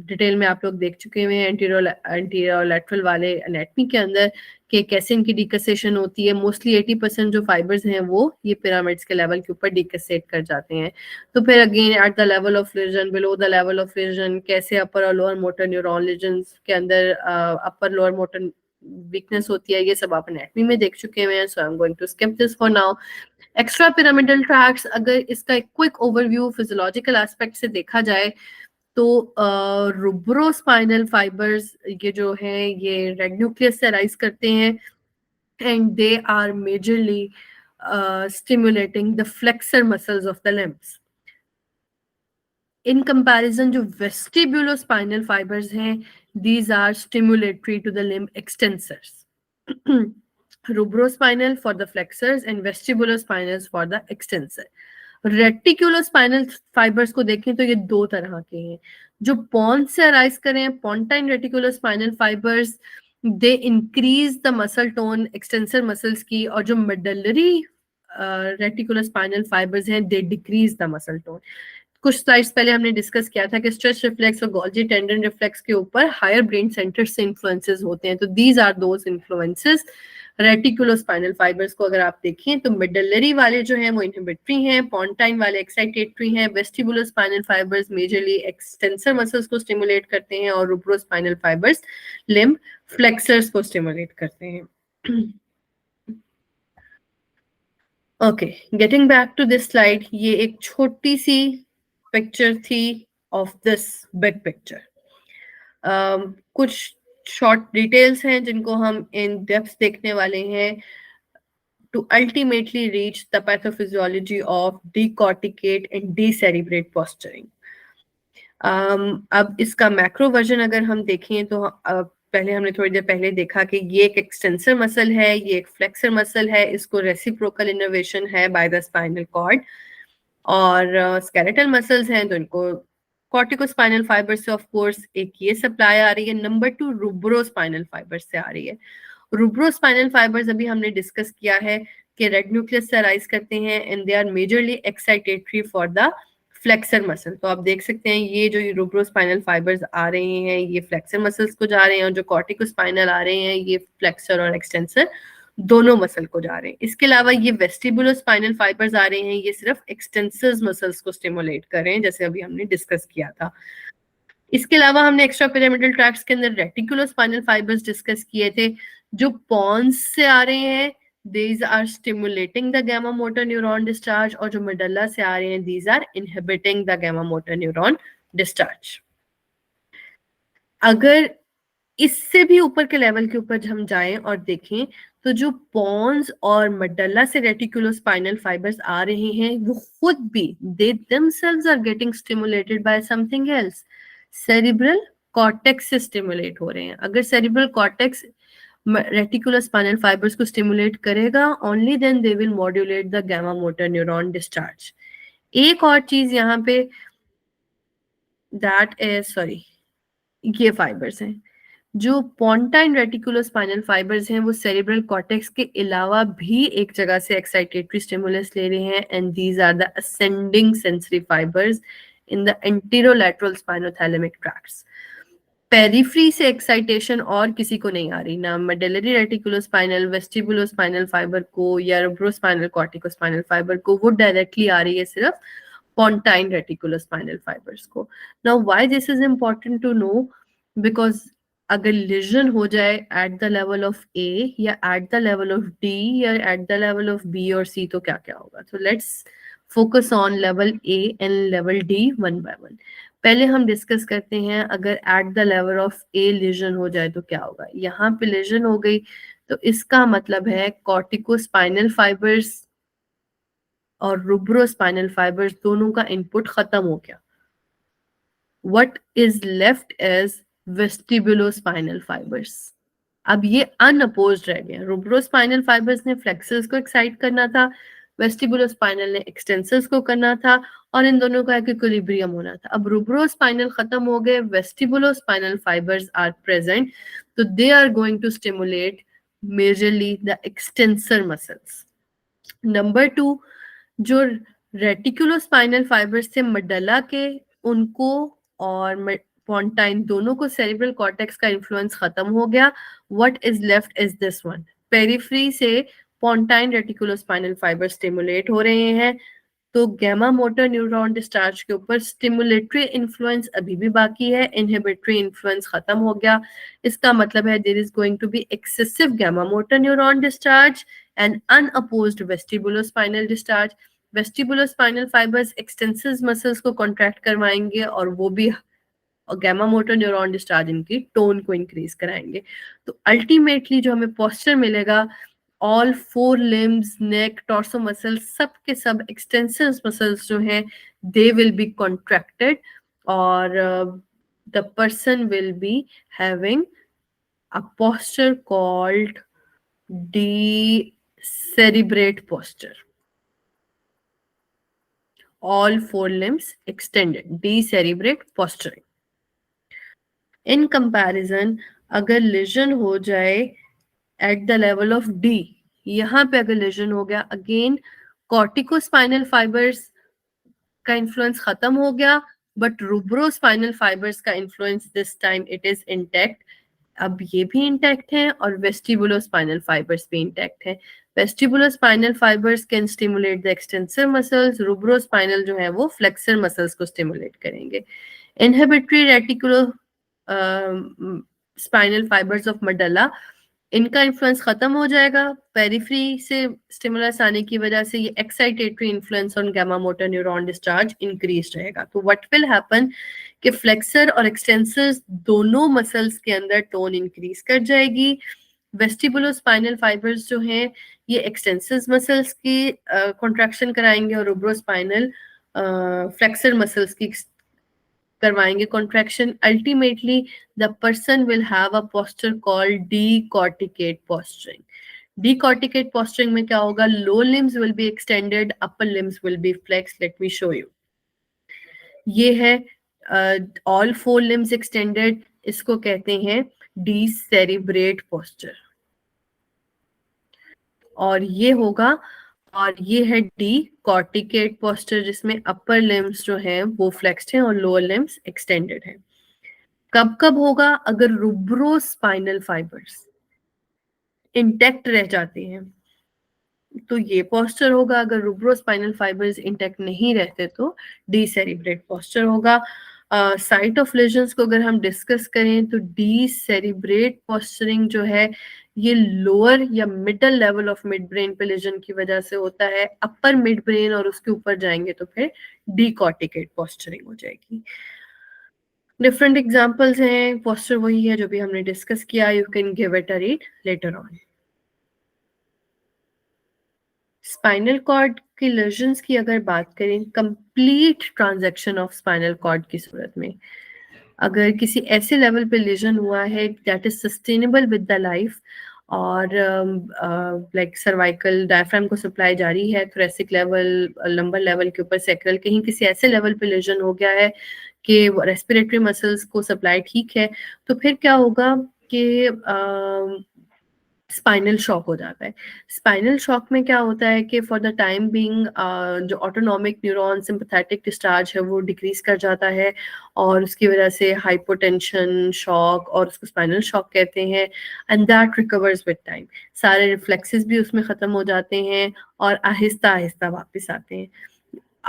डिटेल में आप लोग देख चुके हुए हैं एंटीरियर लैटरल वाले एनाटमी के अंदर, कि कैसे इनकी डिकसेशन होती है. मोस्टली 80% जो फाइबर्स हैं वो ये पिरामिड्स के लेवल के ऊपर डिकसेट कर जाते हैं. तो फिर again eight the level of legion, below the level of legion, कैसे अपर और लोअर मोटर न्यूरॉन लीजन्स के अंदर अपर लोअर मोटर वीकनेस होती है, ये सब आप एनाटमी में देख चुके हुए हैं. So I am going to skip this for now. Extrapyramidal tracts, अगर इसका एक क्विक ओवरव्यू फिजियोलॉजिकल एस्पेक्ट से देखा जाए तो रूब्रोस्पाइनल फाइबर्स ये जो है ये रेड न्यूक्लियस से अराइज करते हैं, and they are majorly stimulating the flexor muscles of the limbs. In comparison जो वेस्टिब्यूलोस्पाइनल फाइबर्स हैं, these are stimulatory to the limb extensors. Rubrospinal for the flexors and vestibulospinals for the extensor. Reticulospinal fibres को देखें तो ये दो तरह के हैं. जो पॉन से अराइज करें, pontine reticulospinal fibres, they increase the muscle tone extensor muscles की, और जो मेडलरी रेटिकुलोस्पाइनल फाइबर्स हैं they decrease the muscle tone. कुछ स्लाइड्स पहले हमने डिस्कस किया था कि स्ट्रेच रिफ्लेक्स और गोल्जी टेंडन रिफ्लेक्स के ऊपर हायर ब्रेन सेंटर से इन्फ्लुएंसेस होते हैं. तो these are those influences. Reticulospinal fibres को अगर आप देखें तो मेडलरी वाले जो हैं वो इनहिबिटरी हैं, पॉन्टाइन वाले एक्साइटेटरी हैं, vestibulospinal fibres majorly extensor muscles को स्टिमुलेट करते हैं, और रूब्रोस्पाइनल फाइबर्स लिम्ब फ्लेक्सर्स को स्टिमुलेट करते हैं. Okay, getting back to this slide, ये एक छोटी सी पिक्चर थी ऑफ दिस बिग पिक्चर. कुछ शॉर्ट डिटेल्स हैं जिनको हम इन डेप्थ देखने वाले हैं to ultimately reach the pathophysiology of decorticate and decerebrate posturing. अब इसका मैक्रो वर्जन अगर हम देखें तो पहले हमने थोड़ी देर पहले देखा कि ये एक एक्सटेंसर मसल है, ये एक फ्लेक्सर मसल है, इसको रेसिप्रोकल इनर्वेशन है बाय द स्पाइनल कॉर्ड, और स्केलेटल मसल्स हैं तो इनको कॉर्टिकोस्पाइनल फाइबर से ऑफ कोर्स एक ये सप्लाई आ रही है, नंबर 2 रूब्रोस्पाइनल फाइबर से आ रही है। रूब्रोस्पाइनल फाइबर्स अभी हमने डिस्कस किया है कि रेड न्यूक्लियस से अराइज करते हैं and they are majorly excitatory for the flexor muscle. तो आप देख सकते हैं ये जो रूब्रोस्पाइनल फाइबर्स आ रहे हैं ये फ्लेक्सर मसल्स को जा रहे हैं, और जो कॉर्टिकोस्पाइनल आ रहे हैं ये फ्लेक्सर और एक्सटेंसर दोनों मसल को जा रहे हैं। इसके अलावा ये वेस्टिबुलोस्पाइनल फाइबर्स आ रहे हैं, ये सिर्फ एक्सटेंसर्स मसल्स को स्टिमुलेट कर रहे हैं, जैसे अभी हमने डिस्कस किया था। इसके अलावा हमने एक्स्ट्रा पिरामिडल ट्रैक्ट्स के अंदर रेटिकुलोस्पाइनल फाइबर्स डिस्कस किए थे जो पॉन्स से आ रहे हैं, these are stimulating the gamma motor neuron discharge, और जो मेडल्ला से आ रहे हैं these are inhibiting the gamma motor neuron discharge। अगर इससे भी ऊपर के लेवल के ऊपर हम जाएं और देखें तो जो पॉन्स और मेडल्ला से रेटिकुलोस्पाइनल फाइबर्स आ रहे हैं वो खुद भी they themselves are getting stimulated by something else, cerebral cortex से स्टिमुलेट हो रहे हैं। अगर सेरिब्रल कॉर्टेक्स रेटिकुलोस्पाइनल फाइबर्स को स्टिमुलेट करेगा only then they will modulate the gamma motor neuron discharge. एक और चीज यहाँ पे दैट इज सॉरी ये फाइबर्स हैं जो पोंटाइन रेटिकुलोस्पाइनल फाइबर्स हैं वो सेरिब्रल कॉर्टेक्स के अलावा भी एक जगह से एक्साइटेटरी स्टिमुलस ले रहे हैं and these are the ascending sensory fibres in the anterolateral spinothalamic tracts. Periphery से एक्साइटेशन और किसी को नहीं आ रही, ना मेडुलरी रेटिकुलोस्पाइनल वेस्टिबुलोस्पाइनल फाइबर को या रूब्रोस्पाइनल कॉर्टिकोस्पाइनल फाइबर को, वो डायरेक्टली आ रही है सिर्फ पोंटाइन रेटिकुलोस्पाइनल फाइबर्स को। Now why this is important to know, because अगर लिजन हो जाए at the level of A या at the level of D या at the level of B और सी तो क्या क्या होगा। तो let's focus on level A and level D one by one. पहले हम डिस्कस करते हैं अगर at the level of A lesion हो जाए तो क्या होगा। यहाँ पे लिजन हो गई तो इसका मतलब है कॉर्टिकोस्पाइनल फाइबर्स और रूब्रोस्पाइनल फाइबर्स दोनों का इनपुट खत्म हो गया। What is left is vestibulospinal fibers. अब ये अनअपोज्ड रह गए। रूब्रोस्पाइनल फाइबर्स ने फ्लेक्सर्स को एक्साइट करना था, वेस्टिबुलोस्पाइनल ने एक्सटेंसर्स को करना था, और इन दोनों का इक्विलिब्रियम होना था। अब रूब्रोस्पाइनल खत्म हो गए, वेस्टिबुलोस्पाइनल फाइबर्स आर प्रेजेंट, तो they are going to stimulate majorly the extensor muscles. Number 2, जो रेटिकुलोस्पाइनल फाइबर्स थे मेडुल्ला के, उनको और पोंटाइन दोनों को सेरिब्रल कॉर्टेक्स का इन्फ्लुएंस खत्म हो गया। What is left is this one. Periphery से पोंटाइन रेटिकुलोस्पाइनल फाइबर स्टिमुलेट हो रहे हैं, तो गैमा मोटर न्यूरॉन डिस्चार्ज के ऊपर स्टिमुलेटरी इन्फ्लुएंस अभी भी बाकी है, इनहिबिटरी इन्फ्लुएंस खत्म हो गया। इसका मतलब है there is going to be excessive gamma motor neuron discharge and unopposed vestibulospinal discharge. Vestibulospinal fibres extensive muscles को कॉन्ट्रैक्ट करवाएंगे और वो भी गैमा मोटर न्यूरॉन डिस्चार्ज इनकी टोन को इंक्रीज कराएंगे। तो अल्टीमेटली जो हमें पोस्चर मिलेगा, all 4 limbs, neck, torso muscles, सब के सब एक्सटेंसिव मसल्स जो हैं दे विल बी कॉन्ट्रैक्टेड और the person will be having a posture called decerebrate posture. All 4 limbs extended, decerebrate posturing. In comparison, अगर लेजन हो जाए at the level of D, यहाँ पे अगर लेजन हो गया, अगेन कॉर्टिकोस्पाइनल फाइबर्स का इन्फ्लुएंस खत्म हो गया, बट रूब्रोस्पाइनल फाइबर्स का influence this time it is intact. अब ये भी इंटैक्ट है और वेस्टिबुलोस्पाइनल फाइबर्स भी इंटैक्ट है। Vestibulospinal fibres can stimulate the extensor muscles, rubrospinal जो है वो फ्लेक्सर मसल्स को स्टिमुलेट करेंगे। Inhibitory reticulo spinal fibres of medulla इनका इन्फ्लुएंस खत्म हो जाएगा, पेरिफेरी से स्टिमुलस आने की वजह से ये excitatory influence on gamma motor neuron discharge increase रहेगा। तो व्हाट विल हैपन कि फ्लेक्सर और एक्सटेंसर्स दोनों मसल्स के अंदर टोन इंक्रीज कर जाएगी। वेस्टिबुलोस्पाइनल फाइबर्स जो हैं ये एक्सटेंसर्स मसल्स की कॉन्ट्रैक्शन कराएंगे और रूब्रोस्पाइनल फ्लेक्सर मसल्स की करवाएंगे contraction. Ultimately the person will have a posture called decorticate posturing. Decorticate posturing में क्या होगा, low limbs will be extended, upper limbs will be flexed. Let me show you. ये है ऑल फोर लिम्स एक्सटेंडेड, इसको कहते हैं डीसेरिब्रेट पोस्चर। और ये होगा, और ये है डी कॉर्टिकेट पोस्चर जिसमें अपर लिम्स जो हैं वो फ्लेक्स्ड हैं और लोअर लिम्स एक्सटेंडेड हैं। कब कब होगा, अगर रूब्रोस्पाइनल फाइबर्स इंटैक्ट रह जाते हैं तो ये पोस्चर होगा, अगर रूब्रोस्पाइनल फाइबर्स इंटैक्ट नहीं रहते तो डीसेरिब्रेट पोस्चर होगा। साइट ऑफ लेजन्स को अगर हम डिस्कस करें तो डीसेरिब्रेट पोस्चरिंग जो है ये लोअर या middle level of mid brain पे लेजन की वजह से होता है। अपर मिड ब्रेन और उसके ऊपर जाएंगे तो फिर डीकॉर्टिकेट पोस्चरिंग हो जाएगी। डिफरेंट एग्जांपल्स हैं, पोस्चर वही है जो भी हमने डिस्कस किया। You can give it a read later on. Spinal cord की लेजन्स की अगर बात करें, complete transection of spinal cord की सूरत में अगर किसी ऐसे लेवल पे लेजन हुआ है that is sustainable with the life और लाइक सर्वाइकल डायफ्राम को सप्लाई जारी है, थोरेसिक लेवल, लंबर लेवल के ऊपर सैक्रल, कहीं किसी ऐसे लेवल पे लेजन हो गया है कि रेस्पिरेटरी मसल्स को सप्लाई ठीक है, तो फिर क्या होगा कि स्पाइनल शॉक हो जाता है। स्पाइनल शॉक में क्या होता है कि फॉर द टाइम बीइंग जो ऑटोनॉमिक न्यूरॉन सिंपैथेटिक डिस्चार्ज है वो डिक्रीज कर जाता है और उसकी वजह से हाइपोटेंशन शॉक और उसको स्पाइनल शॉक कहते हैं। And that recovers with time, सारे रिफ्लेक्सेस भी उसमें खत्म हो जाते हैं और आहिस्ता आहिस्ता वापस आते हैं।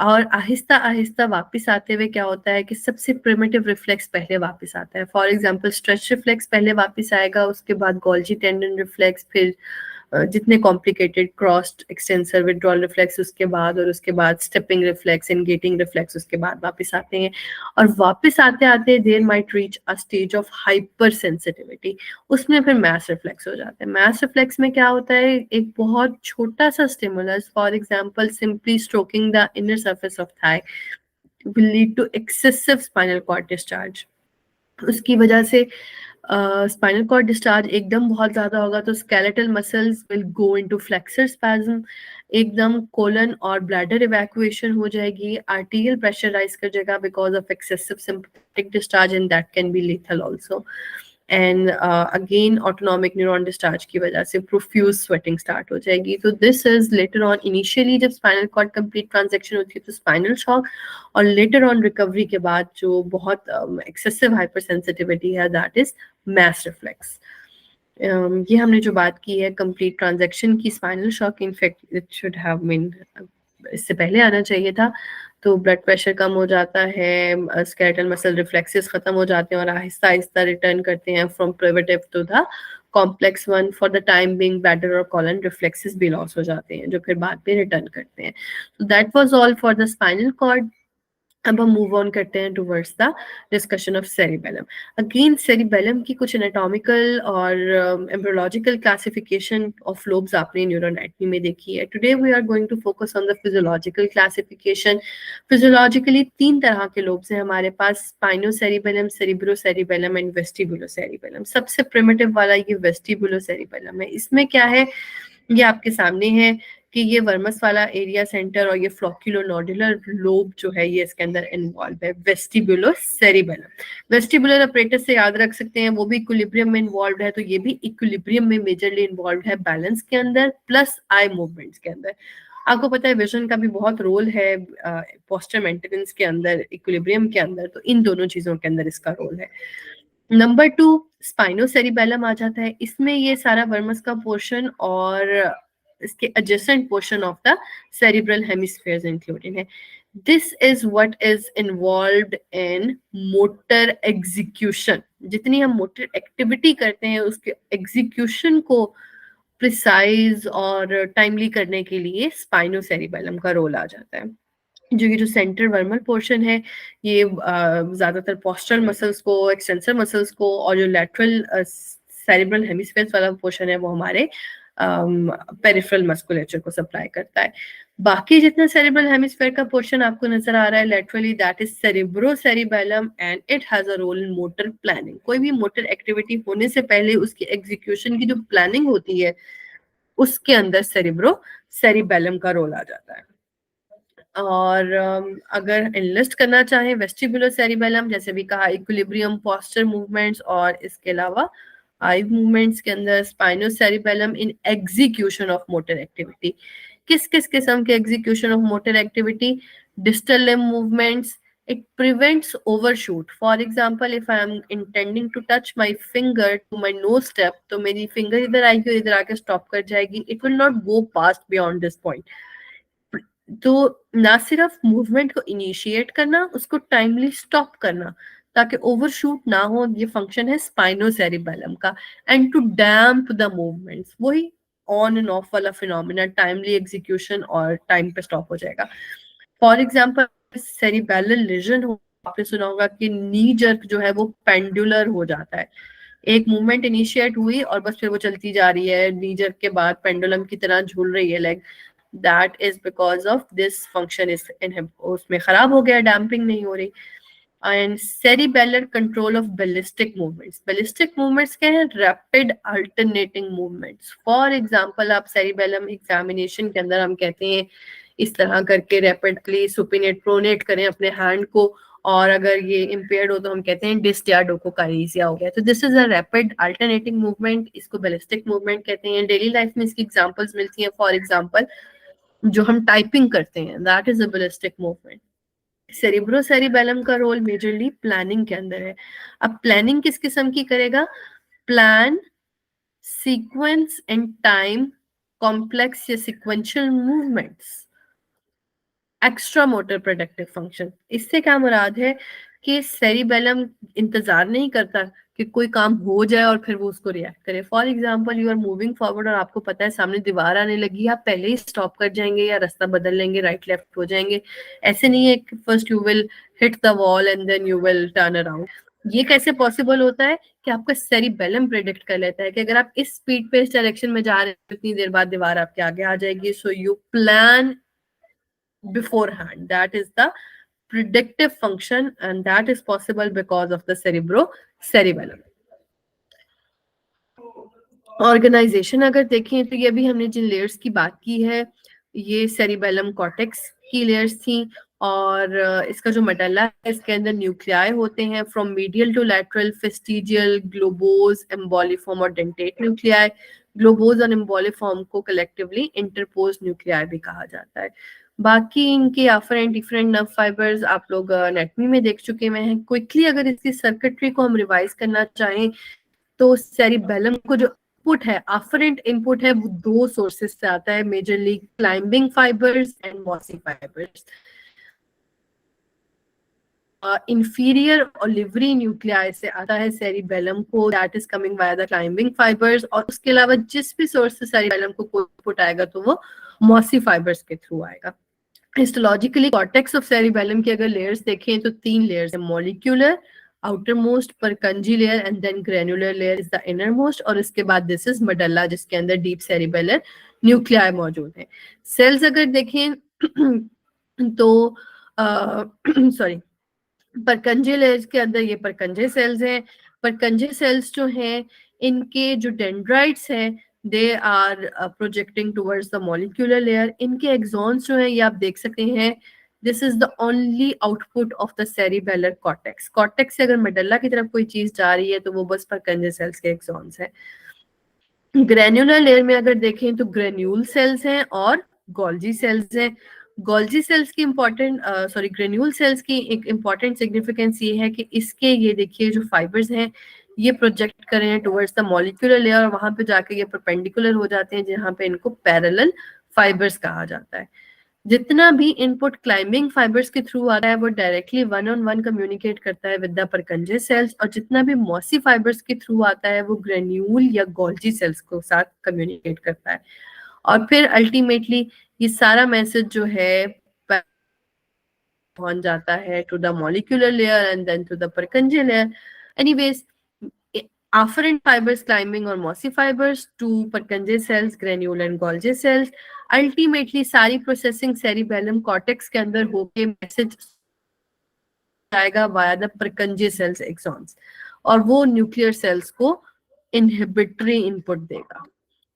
और आहिस्ता आहिस्ता वापस आते हुए क्या होता है कि सबसे प्रिमिटिव रिफ्लेक्स पहले वापस आता है। फॉर एग्जांपल स्ट्रेच रिफ्लेक्स पहले वापस आएगा, उसके बाद गोल्जी टेंडन रिफ्लेक्स, फिर जितने complicated crossed extensor withdrawal reflex उसके बाद, और उसके बाद stepping reflex and getting reflex उसके बाद वापस आते हैं। और वापस आते आते there might reach a stage of hyper sensitivity, उसमें फिर मैस रिफ्लेक्स हो जाता है। मैस रिफ्लेक्स में क्या होता है, एक बहुत छोटा सा stimulus, for example simply stroking the inner surface of thigh will lead to excessive spinal cord discharge। उसकी वजह से स्पाइनल कॉर्ड डिस्चार्ज एकदम बहुत ज्यादा होगा तो skeletal muscles will go into flexor spasm, एकदम कोलन और ब्लैडर इवैक्यूएशन हो जाएगी, आर्टीरियल प्रेशर राइज कर जाएगा because of excessive sympathetic discharge and that can be lethal also. And again autonomic neuron discharge की वजह से प्रोफ्यूज स्वेटिंग स्टार्ट हो जाएगी। तो this is later on, initially जब स्पाइनल कॉर्ड कंप्लीट ट्रांजैक्शन होती है तो स्पाइनल शॉक, और लेटर ऑन रिकवरी के बाद जो बहुत एक्सेसिव हाइपर सेंसिटिविटी है दैट इज मैस रिफ्लेक्स। ये हमने जो बात की है कंप्लीट ट्रांजैक्शन की spinal shock, in fact it should have been इससे पहले आना चाहिए था। तो ब्लड प्रेशर कम हो जाता है, स्केलेटल मसल रिफ्लेक्सेस खत्म हो जाते हैं और आहिस्ता आहिस्ता रिटर्न करते हैं from primitive to the complex one. For the time being bladder और कॉलन रिफ्लेक्सेस भी लॉस हो जाते हैं जो फिर बाद में रिटर्न करते हैं। तो that was all for the spinal cord. अब हम मूव ऑन करते हैं towards the discussion of cerebellum. Again cerebellum की कुछ एनाटॉमिकल और एम्ब्रियोलॉजिकल क्लासिफिकेशन ऑफ लोब्स आपने न्यूरोएनाटमी में देखी है। Today we are going to focus on the physiological classification. Physiologically 3 तरह के लोब्स हैं हमारे पास, स्पाइनोसेरिबेलम, सेरिब्रोसेरिबेलम एंड वेस्टिबुलोसेरिबेलम। सबसे प्रिमिटिव वाला ये वेस्टिबुलोसेरिबेलम है। इसमें क्या है, ये आपके सामने है कि ये वर्मस वाला एरिया सेंटर और ये फ्लोक्यूलो-नोडुलर लोब जो है ये इसके अंदर इन्वॉल्व है। वेस्टिबुलोसेरिबेलम, वेस्टिबुलर अपरेटस से याद रख सकते हैं, वो भी इक्विलिब्रियम में इन्वॉल्व है, तो ये भी इक्विलिब्रियम में मेजरली इन्वॉल्व है, बैलेंस के अंदर प्लस आई मूवमेंट्स के अंदर। आपको पता है विजन का भी बहुत रोल है पोस्चर मेंटेनेंस के अंदर, इक्विलिब्रियम के अंदर, तो इन दोनों चीजों के अंदर इसका रोल है। नंबर 2 स्पाइनोसेरिबेलम आ जाता है। इसमें ये सारा वर्मस का पोर्शन और इसके adjacent portion of the cerebral hemispheres included है। This is what is involved in motor execution. जितनी हम मोटर एक्टिविटी करते हैं उसके एग्जीक्यूशन को प्रिसाइज और टाइमली करने के लिए स्पाइनोसेरिबेलम का रोल आ जाता है। जो ये जो सेंटर वर्मल पोर्शन है ये ज्यादातर पोस्चरल मसल्स को, एक्सटेंसर मसल्स को, और जो लेटरल सेरिब्रल हेमिस्फीयर वाला पोर्शन है वो हमारे पेरिफेरल मस्कुलेचर को सप्लाई करता है। बाकी जितना सेरिब्रल हेमिस्फीयर का पोर्शन आपको नजर आ रहा है laterally, that is cerebrocerebellum and it has a role in motor planning. कोई भी मोटर एक्टिविटी होने से पहले उसकी एग्जीक्यूशन की जो प्लानिंग होती है उसके अंदर सेरिब्रो सेरिबेलम का रोल आ जाता है। और अगर एनलिस्ट करना चाहें वेस्टिबुलर सेरिबेलम, जैसे भी कहा इक्विलिब्रियम, पोस्चर मूवमेंट्स और इसके अलावा आई मूवमेंट्स के अंदर spinocerebellum in execution of motor activity. किस किस किस्म के execution of motor activity? Distal limb movements, it prevents overshoot. For example, if I am intending to touch my finger to my nose step, तो मेरी finger इधर आएगी और इधर आके stop कर जाएगी. It will not go past beyond this point. तो ना सिर्फ मूवमेंट को इनिशिएट करना, उसको टाइमली स्टॉप करना ताकि ओवरशूट ना हो, ये फंक्शन है स्पाइनोसेरिबेलम का। And to damp the movements, वही ऑन एंड ऑफ वाला फिनोमिना, टाइमली एग्जीक्यूशन और टाइम पे स्टॉप हो जाएगा। फॉर एग्जाम्पल सेरिबेलल लेजन हो, आपने सुना होगा कि नी जर्क जो है वो पेंडुलर हो जाता है। एक मूवमेंट इनिशिएट हुई और बस फिर वो चलती जा रही है, नी जर्क के बाद पेंडुलम की तरह झूल रही है leg. that is because of this function is उसमें खराब हो गया, डैम्पिंग नहीं हो रही। And cerebellar control of ballistic movements. Ballistic movements क्या है? Rapid alternating movements. For example आप सेरिबेलम एग्जामिनेशन के अंदर हम कहते हैं इस तरह करके रैपिडली सुपिनेट प्रोनेट करें अपने हैंड को, और अगर ये इम्पेयर्ड हो तो हम कहते हैं डिस्ट या डोकोकारेसिया हो गया। तो this is a rapid alternating movement, इसको बैलिस्टिक मूवमेंट कहते हैं। डेली लाइफ में इसकी एग्जांपल्स मिलती हैं। फॉर एग्जांपल जो हम टाइपिंग करते हैं, that is a ballistic movement. Cerebrocerebellum का रोल मेजरली प्लानिंग के अंदर है। अब प्लानिंग किस किस्म की करेगा? Plan, sequence and time complex या sequential movements, extra motor productive function. इससे क्या मुराद है कि सेरिबेलम इंतजार नहीं करता कि कोई काम हो जाए और फिर वो उसको रिएक्ट करे। For example you are moving forward और आपको पता है सामने दीवार आने लगी है, आप पहले ही स्टॉप कर जाएंगे या रास्ता बदल लेंगे, राइट लेफ्ट हो जाएंगे। ऐसे नहीं है कि first you will hit the wall and then you will turn around. ये कैसे पॉसिबल होता है कि आपका सेरिबेलम प्रेडिक्ट कर लेता है कि अगर आप इस स्पीड पे इस डायरेक्शन में जा रहे हैं इतनी देर बाद दीवार आपके आगे आ जाएगी। So you plan beforehand. That is the predictive function, and that is possible because of the cerebrocerebellum. Organisation अगर देखें तो ये भी हमने जिन लेयर्स की बात की है ये सेरिबेलम कॉर्टेक्स की लेयर्स थी, और इसका जो मेडल्ला है इसके अंदर न्यूक्लियाई होते हैं from medial to lateral, vestigial, ग्लोबोज, एम्बोलिफॉर्म और डेंटेट न्यूक्लियाई। ग्लोबोज और एम्बोलिफॉर्म को कलेक्टिवली इंटरपोज न्यूक्लियाई भी कहा जाता है। बाकी इनके अफरेंट डिफरेंट नर्व फाइबर्स आप लोग एनाटॉमी में देख चुके हुए हैं। क्विकली अगर इसकी सर्किटरी को हम रिवाइज करना चाहें तो सेरिबेलम को जो इनपुट है, अफरेंट इनपुट है, वो दो सोर्सेस से आता है, majorly climbing fibres and mossy fibres. Inferior olivary nuclei से आता है सेरिबेलम को, that is coming by the climbing fibres. और उसके अलावा जिस भी सोर्स से सेरिबेलम को कोई इनपुट आएगा तो वो मॉसी फाइबर्स के थ्रू आएगा। हिस्टोलॉजिकली कॉर्टेक्स ऑफ सेरिबेलम की अगर लेयर्स देखें तो 3 लेयर्स है, molecular, outermost Purkinje layer and then granular layer is the innermost, और इसके बाद दिस इज medulla जिसके अंदर डीप सेरिबेलर न्यूक्लियाई मौजूद है। सेल्स अगर देखें तो सॉरी Purkinje लेयर्स के अंदर ये Purkinje सेल्स हैं। Purkinje सेल्स जो हैं इनके जो डेंड्राइट्स हैं they are projecting towards the molecular layer. इनके एक्सॉन्स जो हैं ये आप देख सकते हैं, this is the only output of the cerebellar cortex. Cortex से अगर मेडल्ला की तरफ कोई चीज जा रही है तो वो बस Purkinje सेल्स के एक्सॉन्स हैं। ग्रेन्युलर लेयर में अगर देखें तो ग्रेन्यूल सेल्स हैं और गोल्जी सेल्स हैं। गोल्जी सेल्स की ग्रेन्यूल सेल्स की एक इम्पॉर्टेंट सिग्निफिकेंस ये है कि इसके ये देखिए जो फाइबर्स हैं ये प्रोजेक्ट कर रहे हैं टुवर्ड्स द मॉलिक्यूलर लेयर, और वहां पे जाके ये परपेंडिकुलर हो जाते हैं जहां पे इनको पैरेलल फाइबर्स कहा जाता है। जितना भी इनपुट क्लाइंबिंग फाइबर्स के थ्रू आता है वो directly one on one communicate करता है विद द परकंजे सेल्स, और जितना भी मॉसी फाइबर्स के थ्रू आता है वो ग्रेन्यूल या गोल्जी सेल्स को साथ कम्युनिकेट करता है। और फिर अल्टीमेटली ये सारा मैसेज जो है पहुंच जाता है to the molecular layer and then to the Purkinje layer. Anyways, afferent fibers climbing or mossy fibers to Purkinje cells, granule and Golgi cells. Ultimately सारी प्रोसेसिंग cerebellum cortex के अंदर होके मैसेज जाएगा via the Purkinje cells axons, और वो न्यूक्लियर सेल्स को इनहिबिटरी इनपुट देगा।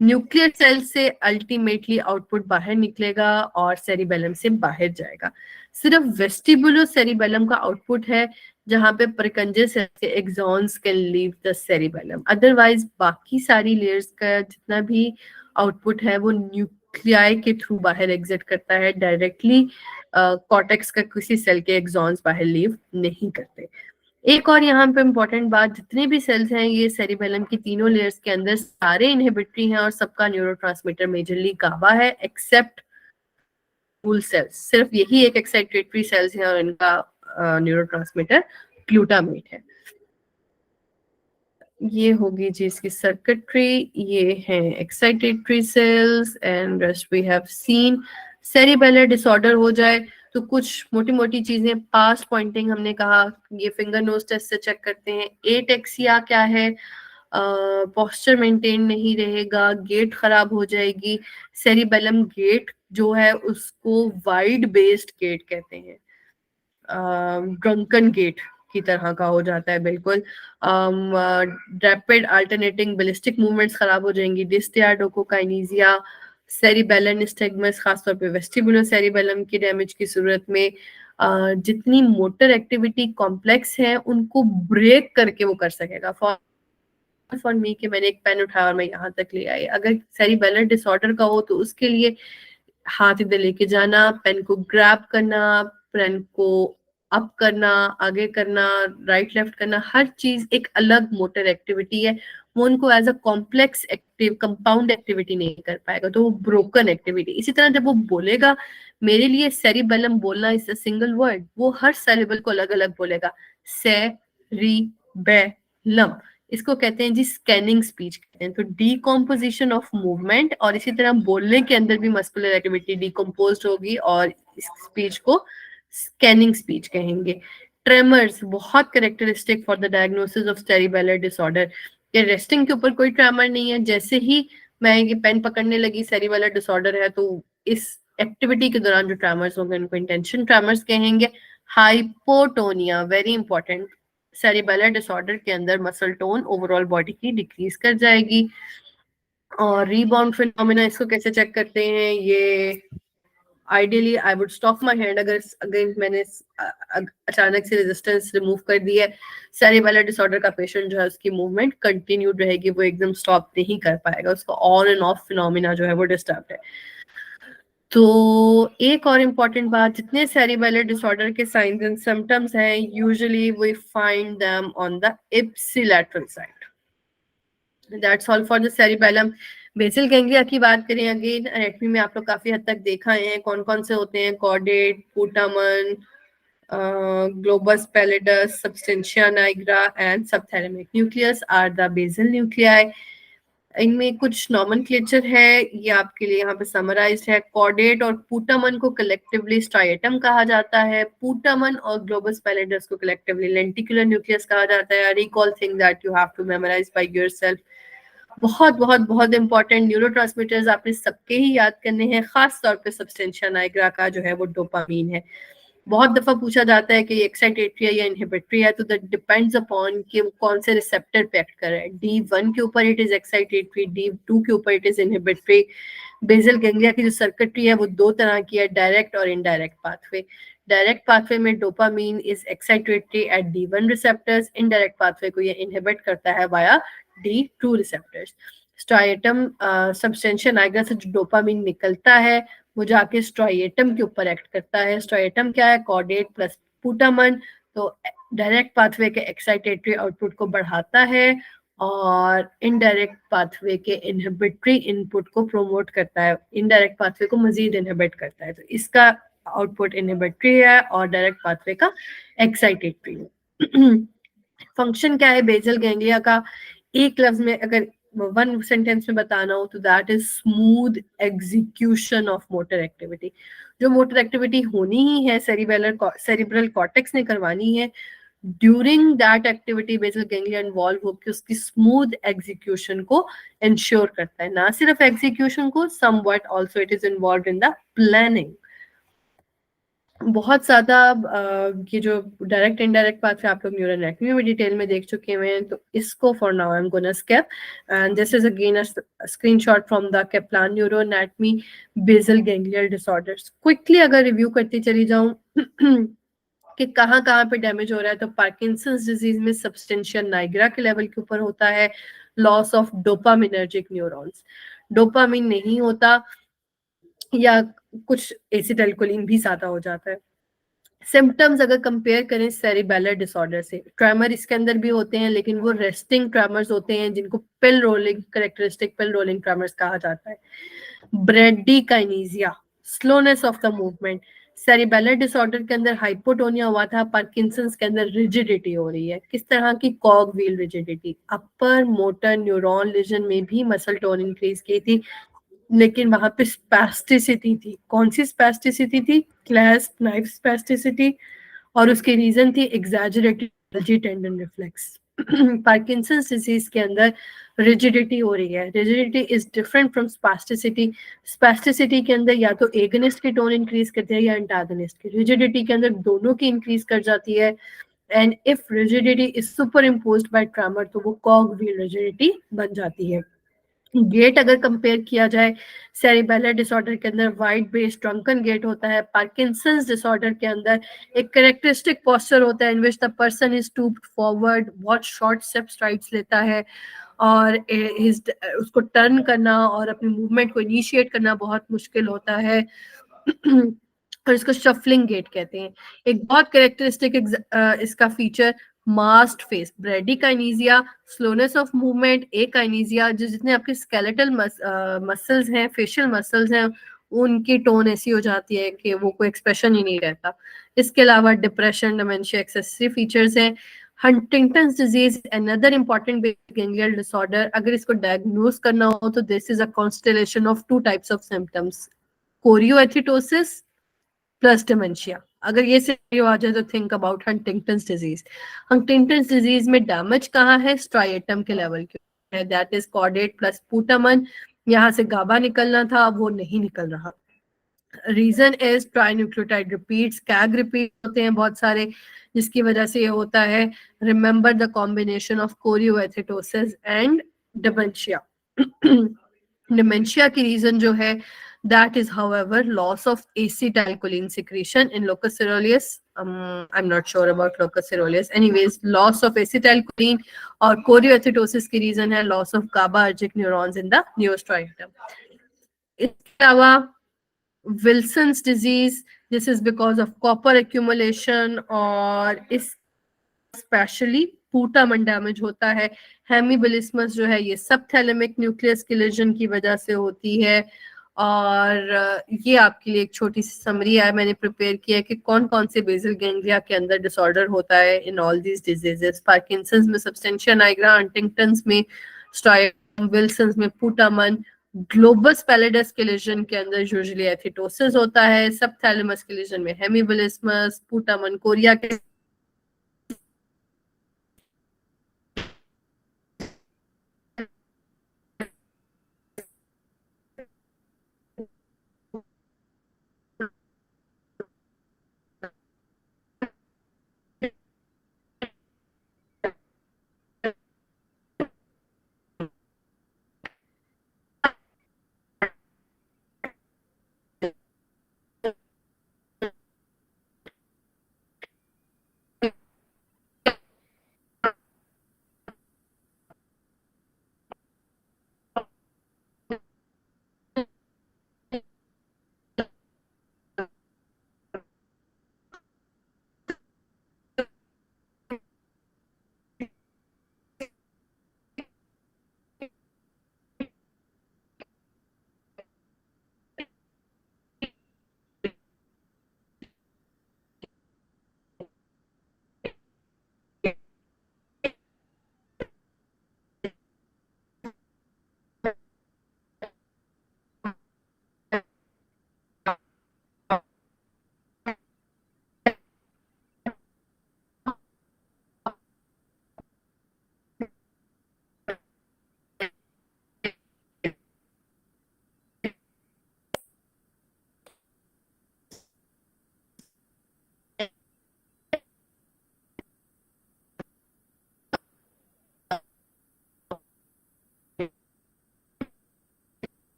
न्यूक्लियर सेल से अल्टीमेटली आउटपुट बाहर निकलेगा और सेरिबेलम से बाहर जाएगा। सिर्फ वेस्टिबुलो सेरिबेलम का आउटपुट है जहां पे परकंजे सेल के axons can leave the cerebellum, otherwise बाकी सारी लेयर्स का जितना भी आउटपुट है वो न्यूक्लियाई के थ्रू बाहर एग्जिट करता है, डायरेक्टली कॉर्टेक्स का किसी सेल के एक्सॉन्स बाहर लीव नहीं करते। एक और यहाँ पे इम्पोर्टेंट बात, जितने भी सेल्स हैं ये सेरिबेलम की तीनों लेयर्स के अंदर सारे इनहिबिटरी हैं और सबका न्यूरोट्रांसमीटर मेजरली गाबा है एक्सेप्ट फुल सेल्स। सिर्फ यही एक एक्साइटेटरी सेल्स हैं और इनका न्यूरोट्रांसमीटर ग्लूटामेट है। ये होगी जी इसकी सर्किटरी, ये हैं excitatory cells and rest we have seen. Cerebellar disorder हो जाए तो कुछ मोटी मोटी चीजें, पास पॉइंटिंग हमने कहा, ये फिंगर नोज टेस्ट से चेक करते हैं। एटेक्सिया क्या है, पोस्चर मेंटेन नहीं रहेगा, गेट खराब हो जाएगी। सेरिबेलम गेट जो है उसको वाइड बेस्ड गेट कहते हैं, ड्रंकन गेट की तरह का हो जाता है बिल्कुल। रैपिड अल्टरनेटिंग बैलिस्टिक मूवमेंट्स खराब हो जाएंगी। डिस्टियाडोकोकाइनेसिया, सेरिबेलन स्टिग्मस, खासतौर पे वेस्टिबुलो सेरिबेलम की डैमेज की सूरत में जितनी मोटर एक्टिविटी कॉम्प्लेक्स है उनको ब्रेक करके वो कर सकेगा। फॉर मी कि मैंने एक पेन उठाया और मैं यहाँ तक ले आई, अगर सेरिबेलर डिसऑर्डर का हो तो उसके लिए हाथ इधर लेके जाना, पेन को ग्रैब करना, पेन को अप करना, आगे करना, राइट लेफ्ट करना, हर चीज एक अलग मोटर एक्टिविटी है। वो उनको as a complex active compound activity नहीं कर पाएगा, तो वो ब्रोकन एक्टिविटी। इसी तरह जब वो बोलेगा, मेरे लिए सेरिबेलम बोलना इज अ सिंगल वर्ड, वो हर सेरिबल को अलग अलग बोलेगा। सेरिबेलम, इसको कहते हैं जी स्कैनिंग स्पीच कहते हैं। तो डीकॉम्पोजिशन ऑफ मूवमेंट, और इसी तरह बोलने के अंदर भी मस्कुलर एक्टिविटी डीकम्पोज होगी और इस स्पीच को स्कैनिंग स्पीच कहेंगे। ट्रेमर्स बहुत characteristic for the diagnosis of cerebellar disorder. ये रेस्टिंग के ऊपर कोई ट्रेमर नहीं है, जैसे ही मैं ये पेन पकड़ने लगी सेरिबेलर डिसऑर्डर है तो इस एक्टिविटी के दौरान जो ट्रेमर्स होंगे उनको इंटेंशन ट्रेमर्स कहेंगे। Hypotonia very important, cerebellar disorder के अंदर मसल टोन ओवरऑल बॉडी की डिक्रीज कर जाएगी। और रीबाउंड फिनोमेना इसको कैसे चेक करते हैं, ये ideally I would stop my hand अगर मैंने अचानक से रेजिस्टेंस रिमूव कर दी है, सेरिबेलर डिसऑर्डर का पेशेंट जो है उसकी मूवमेंट कंटिन्यूड रहेगी, वो एकदम स्टॉप नहीं कर पाएगा, उसका ऑन एंड ऑफ फिनोमेना जो है वो डिस्टर्ब है। तो एक और इम्पॉर्टेंट बात, जितने सेरिबेलर डिसऑर्डर के साइंस एंड सिम्टम्स हैं usually we find them on the ipsilateral side. That's all for the cerebellum. Basal ganglia की बात करें, अगेन एनाटॉमी में आप लोग काफी हद तक देखा है कौन कौन से होते हैं, caudate, putamen, globus pallidus, substantia nigra and subthalamic nucleus are the basal nuclei. इनमें कुछ नॉमेनक्लेचर है, ये आपके लिए यहाँ पे समराइज्ड है। कॉर्डेट और पुटामन को कलेक्टिवली स्ट्राइएटम कहा जाता है, पुटामन और ग्लोबस पैलिडस को कलेक्टिवली लेंटिकुलर न्यूक्लियस कहा जाता है। Recall thing that you have to memorise by yourself. बहुत बहुत बहुत इंपॉर्टेंट न्यूरोट्रांसमीटर्स आपने सबके ही याद करने हैं, खास तौर पे सबस्टेंशिया नाइग्रा का जो है वो डोपामीन है। बहुत दफा पूछा जाता है कि ये एक्साइटेटरी है या इनहिबिटरी है, तो दैट डिपेंड्स अपॉन कि वो कौन से रिसेप्टर पे एक्ट कर रहा है। D1 के ऊपर इट इज एक्साइटेटरी, D2 के ऊपर it is inhibitory. Basal ganglia की जो सर्किटरी है वो दो तरह की है, डायरेक्ट और इनडायरेक्ट पाथवे। डायरेक्ट पाथवे में dopamine is excitatory at D1 receptors, indirect pathway को ये इनहिबिट करता है via D2 receptors. Striatum substantia nigra से जो डोपामीन निकलता है वो जाके स्ट्राइएटम के ऊपर एक्ट करता है। स्ट्राइएटम क्या है, कॉर्डेट प्लस पुटामन, तो डायरेक्ट पाथवे के एक्साइटेटरी आउटपुट को बढ़ाता है और इनडायरेक्ट पाथवे के इनहिबिटरी इनपुट को प्रोमोट करता है, इनडायरेक्ट पाथवे को मजीद इनहिबिट करता है। तो इसका आउटपुट इनहिबिटरी है और डायरेक्ट पाथवे का एक्साइटेटरी है। फंक्शन क्या है बेसल गैंग्लिया का, एक लफ्ज में अगर वन सेंटेंस में बताना हो तो that is smooth execution of motor activity. जो मोटर एक्टिविटी होनी ही है सेरिब्रल कॉर्टेक्स ने करवानी है, during that activity basal ganglia involve होकर उसकी स्मूथ एग्जीक्यूशन को इंश्योर करता है। ना सिर्फ एग्जीक्यूशन को, somewhat also it is involve in the planning. बहुत ज्यादा ये जो डायरेक्ट इनडायरेक्ट पाथ है आप लोग न्यूरल एनाटॉमी में डिटेल में देख चुके हैं, तो इसको for now I am gonna skip. And this is again a screenshot from the Kaplan neuroanatomy basal ganglial disorders. Quickly अगर रिव्यू करती चली जाऊं कि कहाँ कहाँ पे डैमेज हो रहा है, तो पार्किंसंस डिजीज में सब्सटेंशिया नाइग्रा के लेवल के ऊपर होता है, loss of dopaminergic neurons, dopamine नहीं होता या कुछ एसिटाइलकोलिन भी ज्यादा हो जाता है। सिम्टम्स अगर कंपेयर करें सेरिबेलर डिसऑर्डर से, ट्रेमर इसके अंदर भी होते हैं लेकिन वो रेस्टिंग ट्रेमर्स होते हैं जिनको pill rolling characteristic pill rolling tremors कहा जाता है। Bradykinesia, slowness of the movement. Cerebellar disorder के अंदर हाइपोटोनिया हुआ था, पार्किंसंस के अंदर रिजिडिटी हो रही है। किस तरह की? कॉग व्हील रिजिडिटी। अपर मोटर न्यूरॉन लीजन में भी मसल टोन इंक्रीज की थी, लेकिन वहां पे स्पैस्टिसिटी थी। कौन सी स्पैस्टिसिटी थी? क्लैस्प नाइफ स्पैस्टिसिटी, और उसकी रीजन थी exaggerated Golgi tendon reflex. Parkinson's disease के अंदर रिजिडिटी हो रही है। Rigidity is different from spasticity. Spasticity के अंदर या तो एगनिस्ट की टोन इंक्रीज करती है या एंटागनिस्ट की। रिजिडिटी के अंदर दोनों की इंक्रीज कर जाती है। And if rigidity is super imposed by tremor तो वो कॉग व्हील रिजिडिटी बन जाती है। गेट अगर कंपेयर किया जाए, सेरिबेलर डिसऑर्डर के अंदर वाइड बेस्ड ड्रंकन गेट होता है। पार्किंसंस डिसऑर्डर के अंदर एक कैरेक्टरिस्टिक पोस्चर होता है in which the person is stooped forward, बहुत शॉर्ट स्टेप स्ट्राइड्स लेता है, और उसको टर्न करना और अपनी मूवमेंट को इनिशिएट करना बहुत मुश्किल होता है। और इसको शफलिंग गेट कहते हैं। एक बहुत कैरेक्टरिस्टिक इसका feature masked face, bradykinesia, slowness of movement, akinesia, जो जितने आपके स्केलेटल मसल्स हैं, फेशियल मसल्स हैं, उनकी टोन ऐसी हो जाती है कि वो कोई एक्सप्रेशन ही नहीं रहता। इसके अलावा डिप्रेशन, डिमेंशिया, एक्सेसिव फीचर्स हैं। Huntington's disease another important ganglial disorder. अगर इसको डायग्नोज करना हो तो this is a constellation of two types of symptoms, choreoathetosis plus dementia. अगर ये सिनेरियो आ जाए तो think about Huntington's disease. Huntington's disease में डैमेज कहाँ है? स्ट्राइएटम के लेवल के, that is caudate plus putamen. यहाँ से गाबा निकलना था, वो नहीं निकल रहा। Reason is ट्राइन्यूक्लियोटाइड repeats, CAG repeat होते हैं बहुत सारे, जिसकी वजह से ये होता है। Remember the combination of choreoathetosis and dementia. Dementia की रीजन जो है that is however loss of acetylcholine secretion in locus coeruleus. I'm not sure about locus coeruleus. Anyways, loss of acetylcholine और chorioacidosis की reason है loss of GABAergic neurons in the neostriatum. इसके अलावा Wilson's disease, this is because of copper accumulation, और इस स्पेशली पुटामन डैमेज होता है। हेमिबिलिस्मस जो है ये सबथैलेमिक न्यूक्लियस की लीजन की वजह से होती है। और ये आपके लिए एक छोटी सी समरी है मैंने प्रिपेयर किया है कि कौन कौन से बेसल गैंग्लिया के अंदर डिसऑर्डर होता है in all these diseases. Parkinson's में सब्सटेंशिया नाइग्रा, हंटिंगटन्स में स्ट्राइएटम, विल्सन्स में पुटामन, ग्लोबस पैलिडस के लीजन के अंदर यूजुअली एथिटोसिस होता है, सबथैलेमस के लीजन में हेमिबिलिस्मस, पुटामन, कोरिया के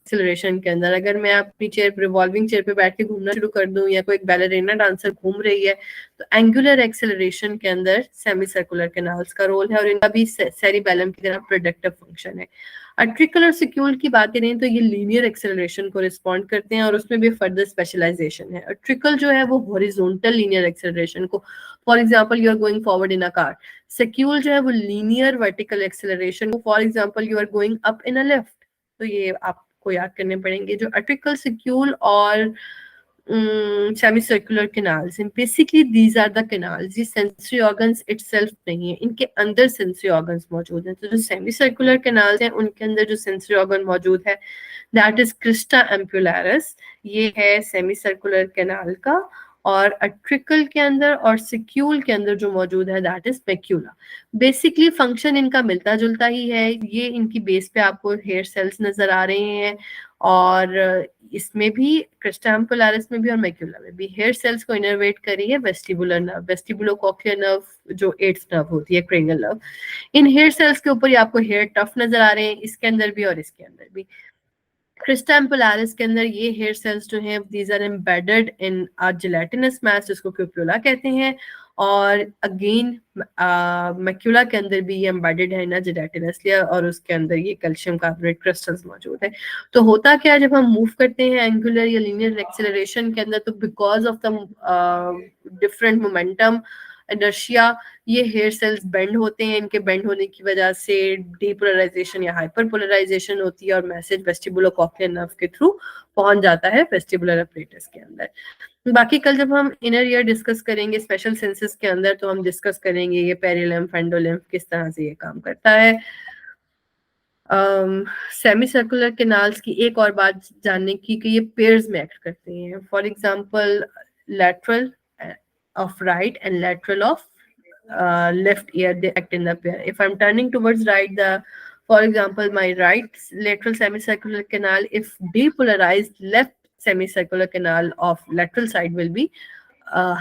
एक्सेलरेशन के अंदर, अगर मैं अपनी चेयर रिवॉल्विंग चेयर पे बैठ के घूमना शुरू कर दूं या कोई एक बैलरीना डांसर घूम रही है, तो एंगुलर एक्सेलरेशन के अंदर सेमी सर्कुलर कैनाल्स का रोल है और इनका भी सेरिबेलम की तरह प्रोडक्टिव फंक्शन है। अट्रिकल और सिक्यूल की बात करें तो ये लीनियर एक्सेलरेशन को रिस्पॉन्ड करते हैं और उसमें भी फर्दर स्पेशलाइजेशन है। अट्रिकल जो है वो हॉरिजॉन्टल लीनियर एक्सेलरेशन को, for example you are going forward in a car. Saccule जो है वो लीनियर वर्टिकल एक्सेलरेशन को, for example you are going up in a lift. तो ये आपको याद करने पड़ेंगे जो अट्रिकल, सिक्यूल और सेमी-सर्कुलर कैनाल्स हैं। Basically these are the canals, ये सेंसरी ऑर्गन्स इटसेल्फ नहीं है, इनके अंदर सेंसरी ऑर्गन्स मौजूद हैं। तो जो सेमी सर्कुलर कैनाल्स हैं उनके अंदर जो सेंसरी ऑर्गन मौजूद है दैट इज क्रिस्टा एम्पुलैरिस, ये है सेमी सर्कुलर कैनाल का। और अट्रिकल के अंदर और सिक्यूल के अंदर जो मौजूद है that is macula. Basically function इनका मिलता जुलता ही है। ये इनकी बेस पे आपको हेयर सेल्स नजर आ रहे हैं और इसमें भी क्रिस्टा एम्पुलैरिस में भी और मैक्यूला में भी हेयर सेल्स को इनर्वेट करी है वेस्टिबुलर नर्व, वेस्टिबुलोकोक्लियर नर्व जो एट्स नर्व होती है, क्रेनियल नर्व। इन हेयर सेल्स के ऊपर ही आपको हेयर टफ नजर आ रहे हैं, इसके अंदर भी और इसके अंदर भी। क्रिस्टा एम्पुलैरिस के अंदर ये हेयर सेल्स जो हैं these are embedded in a gelatinous mass जिसको क्यूप्यूला कहते हैं। और अगेन मैक्यूला के अंदर भी ये एम्बेडेड है ना जेलेटिनस लेयर और उसके अंदर ये कैल्शियम कार्बोनेट क्रिस्टल्स मौजूद है। तो होता क्या है जब हम मूव करते हैं एंगुलर या लीनियर एक्सेलरेशन के अंदर, तो because of the different momentum, inertia, ये हेयर सेल्स बेंड होते हैं। इनके बेंड होने की वजह से डीपोलराइजेशन या हाइपरपोलराइजेशन होती है और मैसेज वेस्टिबुलोकोक्लियर नर्व के थ्रू पहुंच जाता है वेस्टिबुलर अपरेटस के अंदर। बाकी कल जब हम इनर ईयर डिस्कस करेंगे स्पेशल सेंसेस के अंदर तो हम डिस्कस करेंगे ये पेरिलिम्फ, एंडोलिम्फ किस तरह से ये काम करता है। सेमी सर्कुलर कैनाल्स की एक और बात जानने की कि ये पेयर्स में एक्ट करते हैं। For example lateral of right and lateral of left ear, they act in the pair. If I'm turning towards right, for example, my right lateral semicircular canal, if depolarized, left semicircular canal of lateral side will be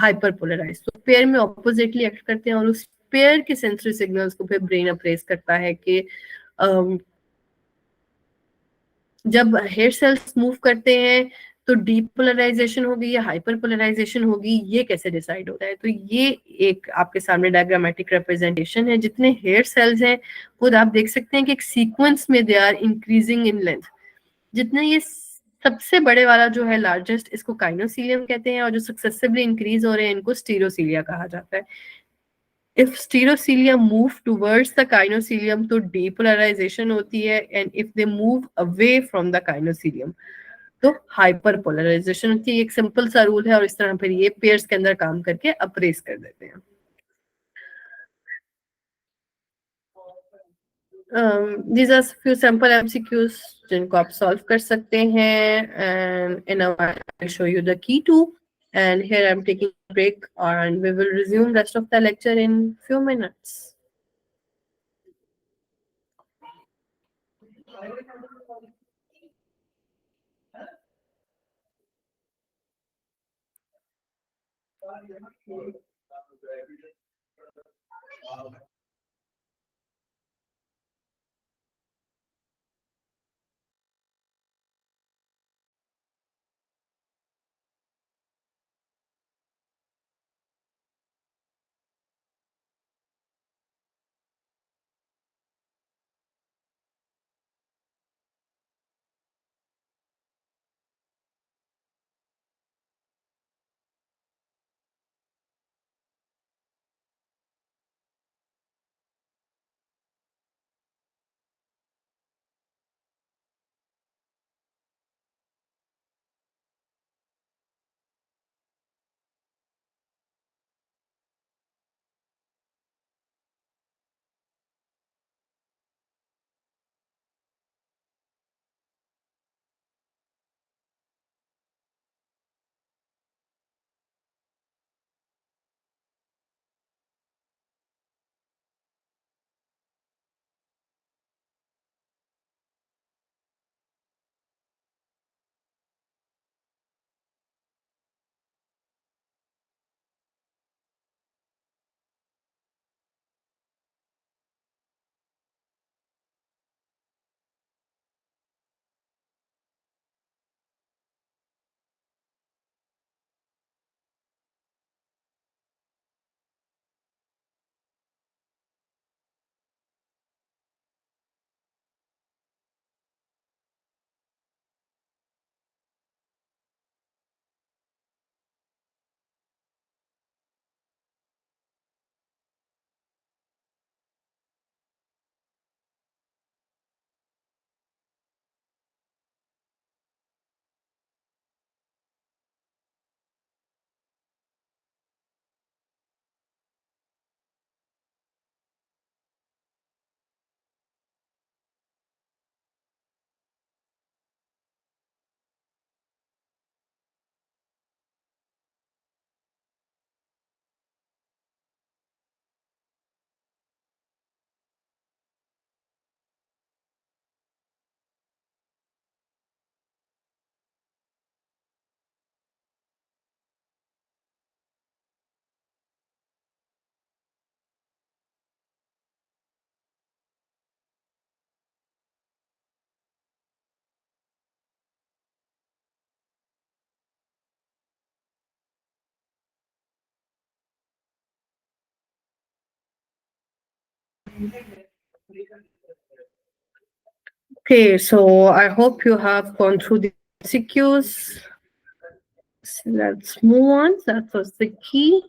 hyperpolarized. तो पेयर में ऑपोजिटली एक्ट करते हैं और उस पेयर के सेंसरी सिग्नल्स को फिर ब्रेन अप्रेस करता है कि जब हेयर सेल्स मूव करते हैं तो डीपोलराइजेशन होगी या हाइपरपोलराइजेशन होगी, ये कैसे डिसाइड होता है। तो ये एक आपके सामने डायग्रामेटिक रिप्रेजेंटेशन है। जितने हेयर सेल्स हैं वो आप देख सकते हैं कि एक सीक्वेंस में they are increasing in length. जितने ये सबसे बड़े वाला जो है लार्जेस्ट, इसको काइनोसीलियम कहते हैं और जो सक्सेसिवली इंक्रीज हो रहे हैं इनको स्टीरोसीलिया कहा जाता है। if stereocilia move towards the kinocilium तो depolarization होती है, and if they move away from the kinocilium तो हाइपरपोलराइजेशन होती है। एक सिंपल सा रूल है और इस तरह फिर ये पेयर्स के अंदर काम करके अप्रेस कर देते हैं। these are few sample MCQs जिनको आप सॉल्व कर सकते हैं and in a while I'll show you the key to, and here I'm taking a break and we will resume rest of the lecture in few minutes. Okay, so I hope you have gone through the MCQs. So let's move on. That was the key.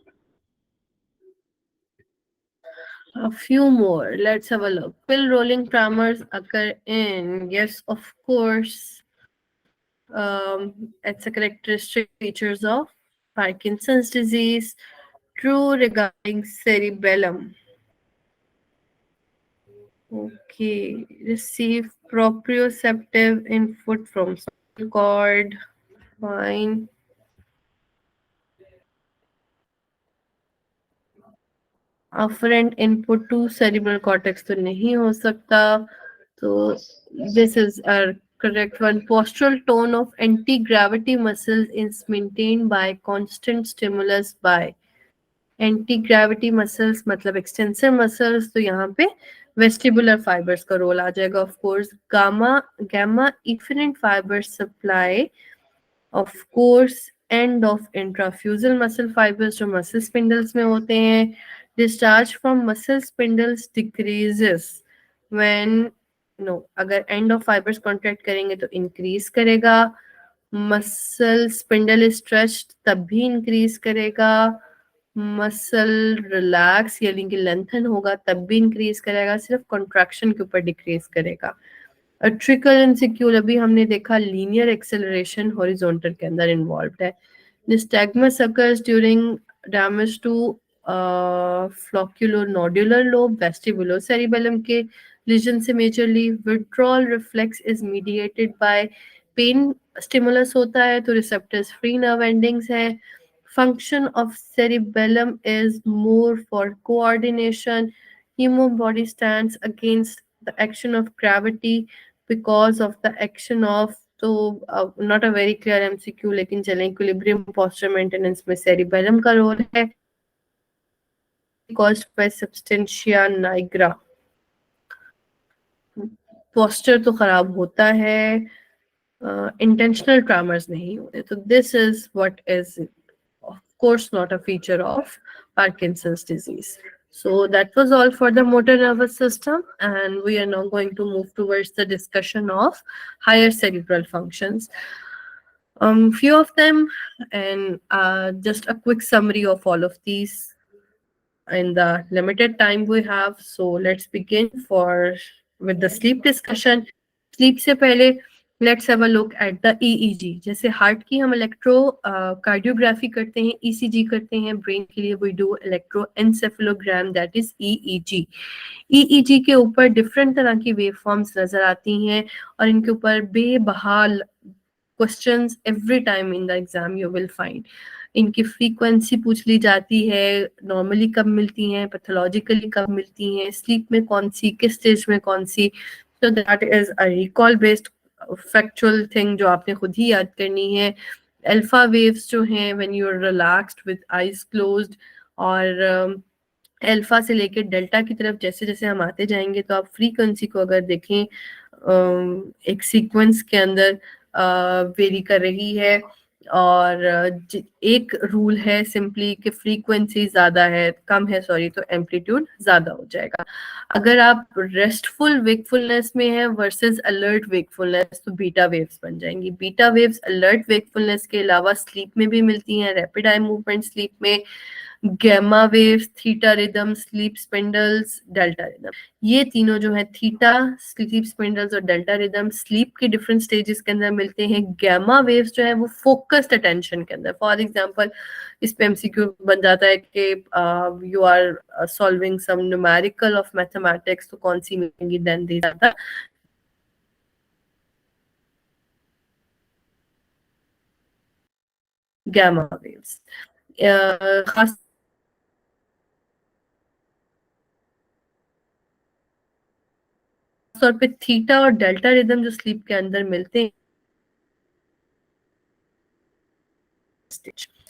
A few more. Let's have a look. Pill rolling tremors occur in, yes, of course. It's a characteristic features of Parkinson's disease. True regarding cerebellum. Okay, receive proprioceptive input from spinal cord. Fine. Afferent input to cerebral cortex तो नहीं हो सकता. So this is a correct one. Postural tone of anti-gravity muscles is maintained by constant stimulus by anti-gravity muscles मतलब extensor muscles. तो यहाँ पे vestibular fibers का रोल आ जाएगा. Of course, gamma efferent fibers supply, of course, end of intrafusal muscle fibers जो muscle spindles में होते हैं. Discharge from muscle spindles decreases when, no, अगर end of fibers contract करेंगे तो increase करेगा. Muscle spindle is stretched तब भी increase करेगा. मसल रिलैक्स यानी कि लेंथन होगा तब भी इंक्रीज करेगा. सिर्फ कॉन्ट्रैक्शन के ऊपर डिक्रीज करेगा. ट्रिकल इंसिक्यूल अभी हमने देखा लीनियर एक्सेलरेशन हॉरिजॉन्टल के अंदर इन्वॉल्व है. Nystagmus occurs during damage to flocculonodular lobe, vestibulocerebellum के lesion से majorly. Withdrawal reflex is mediated by pain stimulus होता है तो receptors free nerve endings है. Function of cerebellum is more for coordination. Human body stands against the action of gravity because of the action of, तो not a very clear MCQ लेकिन चलें. इक्विलिब्रियम पोस्चर मेंटेनेंस में सेरिबेलम का रोल है. Caused by substantia Niagara. Posture तो खराब होता है, इंटेंशनल ट्रैमर्स नहीं होते. तो this is what is of course not a feature of Parkinson's disease. So that was all for the motor nervous system, and we are now going to move towards the discussion of higher cerebral functions. Few of them, and just a quick summary of all of these in the limited time we have. So let's begin with the sleep discussion. Sleep से पहले let's have a look at the EEG. जैसे हार्ट की हम इलेक्ट्रो कार्डियोग्राफी करते हैं, ईसीजी करते हैं. ब्रेन के लिए we do electroencephalogram, that is EEG. EEG के ऊपर डिफरेंट तरह की वेव फॉर्म्स नजर आती हैं और इनके ऊपर बेबहाल questions every time in the exam you will find. इनकी फ्रीक्वेंसी पूछ ली जाती है, नॉर्मली कब मिलती हैं, पैथोलॉजिकली कब मिलती हैं, स्लीप में कौन सी, किस स्टेज में कौन सी. so that is a recall based factual thing जो आपने खुद ही याद करनी है. अल्फा वेव्स जो हैं when you are relaxed with eyes closed, और अल्फा से लेकर डेल्टा की तरफ जैसे जैसे हम आते जाएंगे तो आप फ्रीक्वेंसी को अगर देखें एक सीक्वेंस के अंदर वेरी कर रही है. और एक रूल है सिंपली कि फ्रीक्वेंसी ज्यादा है, कम है सॉरी, तो एम्पलीट्यूड ज्यादा हो जाएगा. अगर आप रेस्टफुल वेकफुलनेस में है वर्सेस अलर्ट वेकफुलनेस तो बीटा वेव्स बन जाएंगी. बीटा वेव्स अलर्ट वेकफुलनेस के अलावा स्लीप में भी मिलती हैं, रैपिड आई मूवमेंट स्लीप में. Gamma waves, theta rhythm, sleep spindles, delta rhythm, ये तीनों जो है थीटा, स्लीप स्पिंडल्स और डेल्टा रिदम स्लीप के डिफरेंट स्टेजेस के अंदर मिलते हैं. गैमा वेव्स जो है वो फोकस्ड अटेंशन के अंदर. फॉर एग्जांपल इस पे एमसीक्यू बन जाता है कि you are solving some numerical of mathematics, तो कौन सी मिलेंगी, then these are the gamma waves. खास तौर पे थीटा और डेल्टा रिदम जो स्लीप के अंदर मिलते हैं,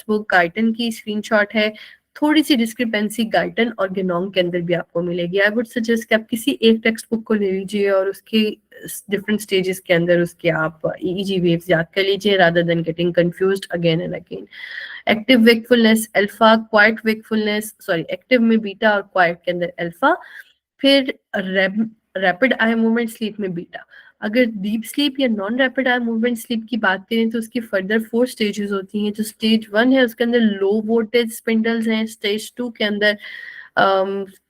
वो गाइटन की स्क्रीनशॉट है. थोड़ी सी डिस्क्रिपेंसी गाइटन और गेनोंग के अंदर भी आपको मिलेगी. आई वुड सजेस्ट कि आप किसी एक टेक्स्ट बुक को ले लीजिए और उसके डिफरेंट स्टेजेस के अंदर उसके आप ईईजी वेव्स याद कर लीजिए rather than getting confused again and again. Active wakefulness alpha, quite wakefulness, sorry active में बीटा और क्वाइट के अंदर अल्फा. फिर रैपिड आई मूवमेंट स्लीप में बीटा। अगर डीप स्लीप या non rapid eye movement sleep की बात करें तो उसकी फर्दर 4 स्टेजेस होती हैं। जो स्टेज 1 है उसके अंदर लो वोल्टेज स्पिंडल्स हैं, स्टेज 2 के अंदर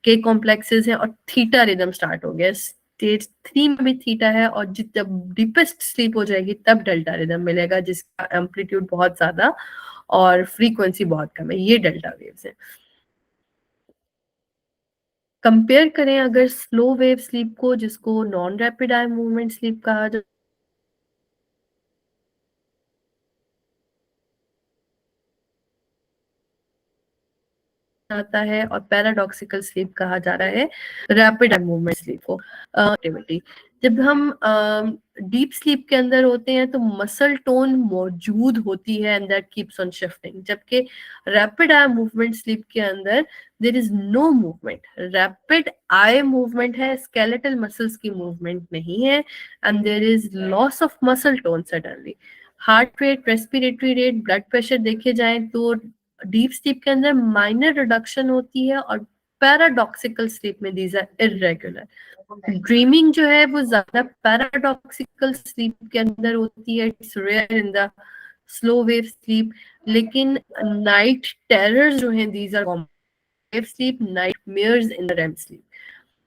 के कॉम्प्लेक्सेस हैं और थीटा रिदम स्टार्ट हो गया। स्टेज 3 में भी थीटा है और जब डीपेस्ट स्लीप हो जाएगी तब डेल्टा रिदम मिलेगा, जिसका एम्पलीट्यूड बहुत ज्यादा और फ्रीक्वेंसी बहुत कम है। ये डेल्टा वेव्स है। कंपेयर करें अगर स्लो वेव स्लीप को, जिसको non rapid eye movement sleep कहा जाता है, और पैराडॉक्सिकल स्लीप कहा जा रहा है रैपिड आई मूवमेंट स्लीप को। एक्टिविटी, जब हम डीप स्लीप के अंदर होते हैं तो मसल टोन मौजूद होती है and that keeps on shifting, जबकि रैपिड आई मूवमेंट स्लीप के अंदर there is no movement. Rapid eye movement है, स्केलेटल मसल्स की मूवमेंट नहीं है, and there is loss of muscle tone suddenly. Heart rate, respiratory rate, blood pressure देखे जाए तो डीप स्लीप के अंदर माइनर रिडक्शन होती है और पैराडॉक्सिकल स्लीप में दीज आर इरेगुलर। ड्रीमिंग जो है वो ज्यादा पैराडॉक्सिकल स्लीप के अंदर होती है, it's rare in the slow wave sleep. लेकिन नाइट टेरर्स जो हैं these are wave sleep, nightmares in the REM sleep.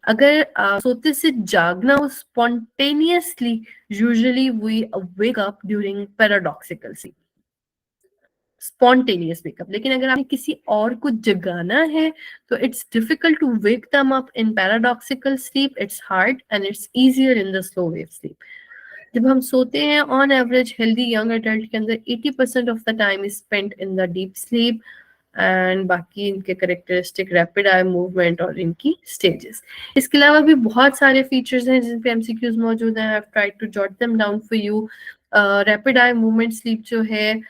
अगर सोते से जागना हो spontaneously, usually we wake up during paradoxical sleep, spontaneous wake up. लेकिन अगर आपने किसी और को जगाना है तो it's difficult to wake them up in paradoxical sleep, it's hard and it's easier in the slow wave sleep. जब हम सोते हैं on average healthy young adult के अंदर 80% of the time is spent in the deep sleep, and बाकी इनके करेक्टरिस्टिक रैपिड आई मूवमेंट और इनकी स्टेजेस। इसके अलावा भी बहुत सारे फीचर्स हैं जिन पे एमसीक्यूज मौजूद हैं। I have tried to jot them down for you. Rapid eye movement sleep जो है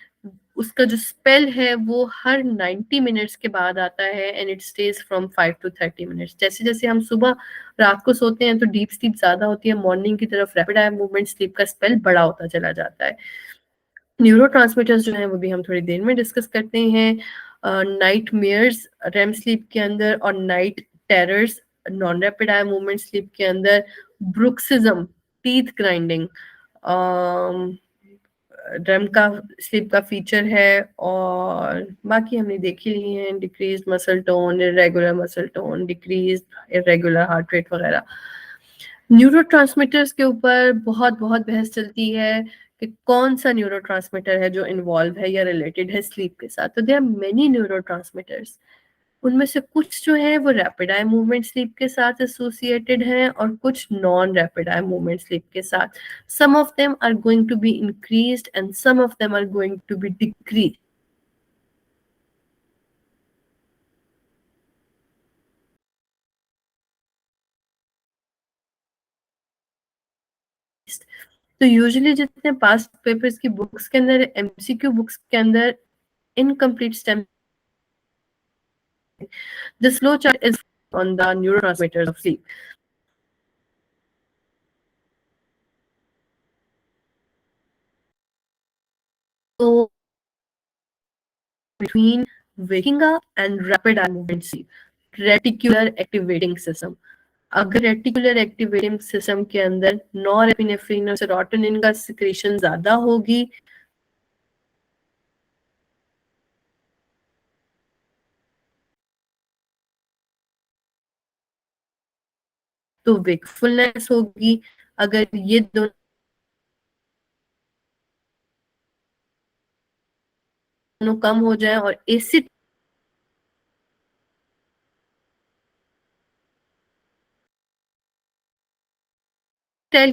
उसका जो स्पेल है वो हर 90 मिनट्स के बाद आता है and it stage from 5 to 30 minutes. जैसे जैसे हम सुबह रात को सोते हैं तो डीप स्लीप ज्यादा होती है, मॉर्निंग की तरफ रैपिड आई मूवमेंट स्लीप का स्पेल बड़ा होता चला जाता है। न्यूरो जो हैं वो भी हम थोड़ी देर में डिस्कस करते हैं। नाइट मेयर्स रेम स्लीप के अंदर और night terrors non rapid eye movement sleep के अंदर, ब्रुक्सिज्म, टीथ ग्राइंडिंग रेम का स्लीप का फीचर है, और बाकी हमने देख ही ली हैं। Decrease muscle tone, irregular muscle tone, decrease irregular heart rate वगैरह। न्यूरोट्रांसमीटर्स के ऊपर बहुत बहुत बहस चलती है कि कौन सा न्यूरोट्रांसमीटर है जो इन्वॉल्व है या रिलेटेड है स्लीप के साथ। तो देयर आर मेनी न्यूरोट्रांसमीटर्स, उनमें से कुछ जो है वो रैपिड आई मूवमेंट स्लीप के साथ एसोसिएटेड हैं और कुछ non rapid eye movement sleep के साथ। Some of them are going to be increased and some of them are going to be decreased. तो यूजुअली जितने पास्ट पेपर्स की बुक्स के अंदर, एमसीक्यू बुक्स के अंदर, incomplete stem the slow chart is on the neurotransmitters of sleep. So between waking up and rapid eye movement sleep, reticular activating system. अगर रेटिकुलर एक्टिवेटिंग सिस्टम के अंदर नॉरएपिनेफ्रिन और सेरोटोनिन का सिक्रेशन ज्यादा होगी तो वेकफुलनेस होगी। अगर ये दोनों कम हो जाए और एसिड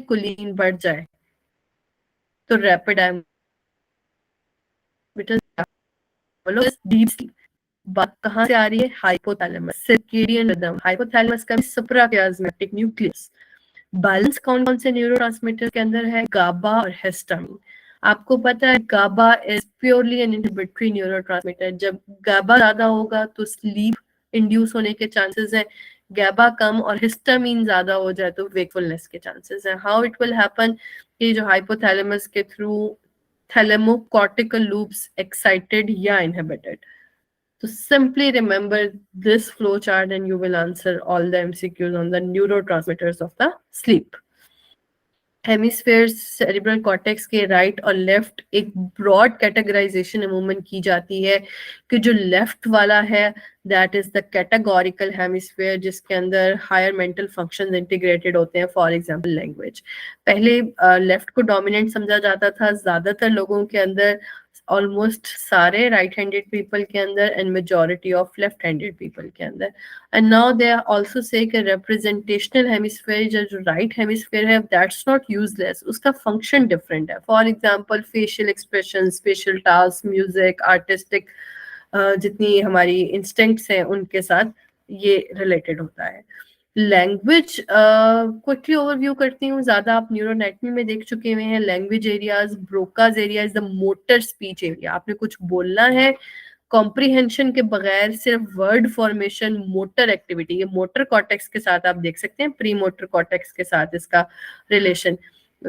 कोलिन बढ़ जाए तो रैपिड आई डीप स्लीप। बात कहाँ से आ रही है? Hypothalamus, circadian rhythm. हाइपोथैलेमस का सुप्राकियास्मेटिक न्यूक्लियस। बैलेंस कौन कौन से न्यूरोट्रांसमीटर के अंदर है? गाबा और हिस्टामिन। आपको पता है गाबा is purely N inhibitory neurotransmitter. जब गाबा ज्यादा होगा तो स्लीप इंड्यूस होने के चांसेस हैं, गाबा कम और हिस्टामिन ज्यादा हो जाए तो वेकफुलनेस के चांसेस हैं। How it will happen? ये जो हाइपोथैलेमस के थ्रू थैलेमोकॉर्टिकल लूप्स एक्साइटेड या इनहिबिटेड। तो simply remember this flow chart and you will answer all the MCQs on the neurotransmitters of the sleep. Hemispheres cerebral cortex के राइट और लेफ्ट एक ब्रॉड कैटेगराइजेशन अमूमन की जाती है कि जो लेफ्ट वाला है that is the categorical hemisphere, जिसके अंदर हायर मेंटल फंक्शंस इंटीग्रेटेड होते हैं, फॉर एग्जांपल लैंग्वेज। पहले लेफ्ट को डोमिनेंट समझा जाता था, ज्यादातर लोगों के अंदर, ऑलमोस्ट सारे राइट हैंडेड पीपल के अंदर and majority of left handed people के अंदर। And now they are also say that representational hemisphere जो राइट हेमिस्फेयर है दैट्स नॉट यूजलेस, उसका फंक्शन डिफरेंट है। For example facial expression, spatial task, music, artistic, जितनी हमारी इंस्टिंक्ट्स हैं उनके साथ ये रिलेटेड होता है। लैंग्वेज क्विकली ओवरव्यू करती हूँ, ज्यादा आप न्यूरोएनाटमी में देख चुके हुए हैं। Language areas, Broca's area is the motor speech area. आपने कुछ बोलना है, कॉम्प्रिहेंशन के बगैर सिर्फ वर्ड फॉर्मेशन, मोटर एक्टिविटी, ये मोटर कॉर्टेक्स के साथ आप देख सकते हैं, प्री मोटर कॉर्टेक्स के साथ इसका रिलेशन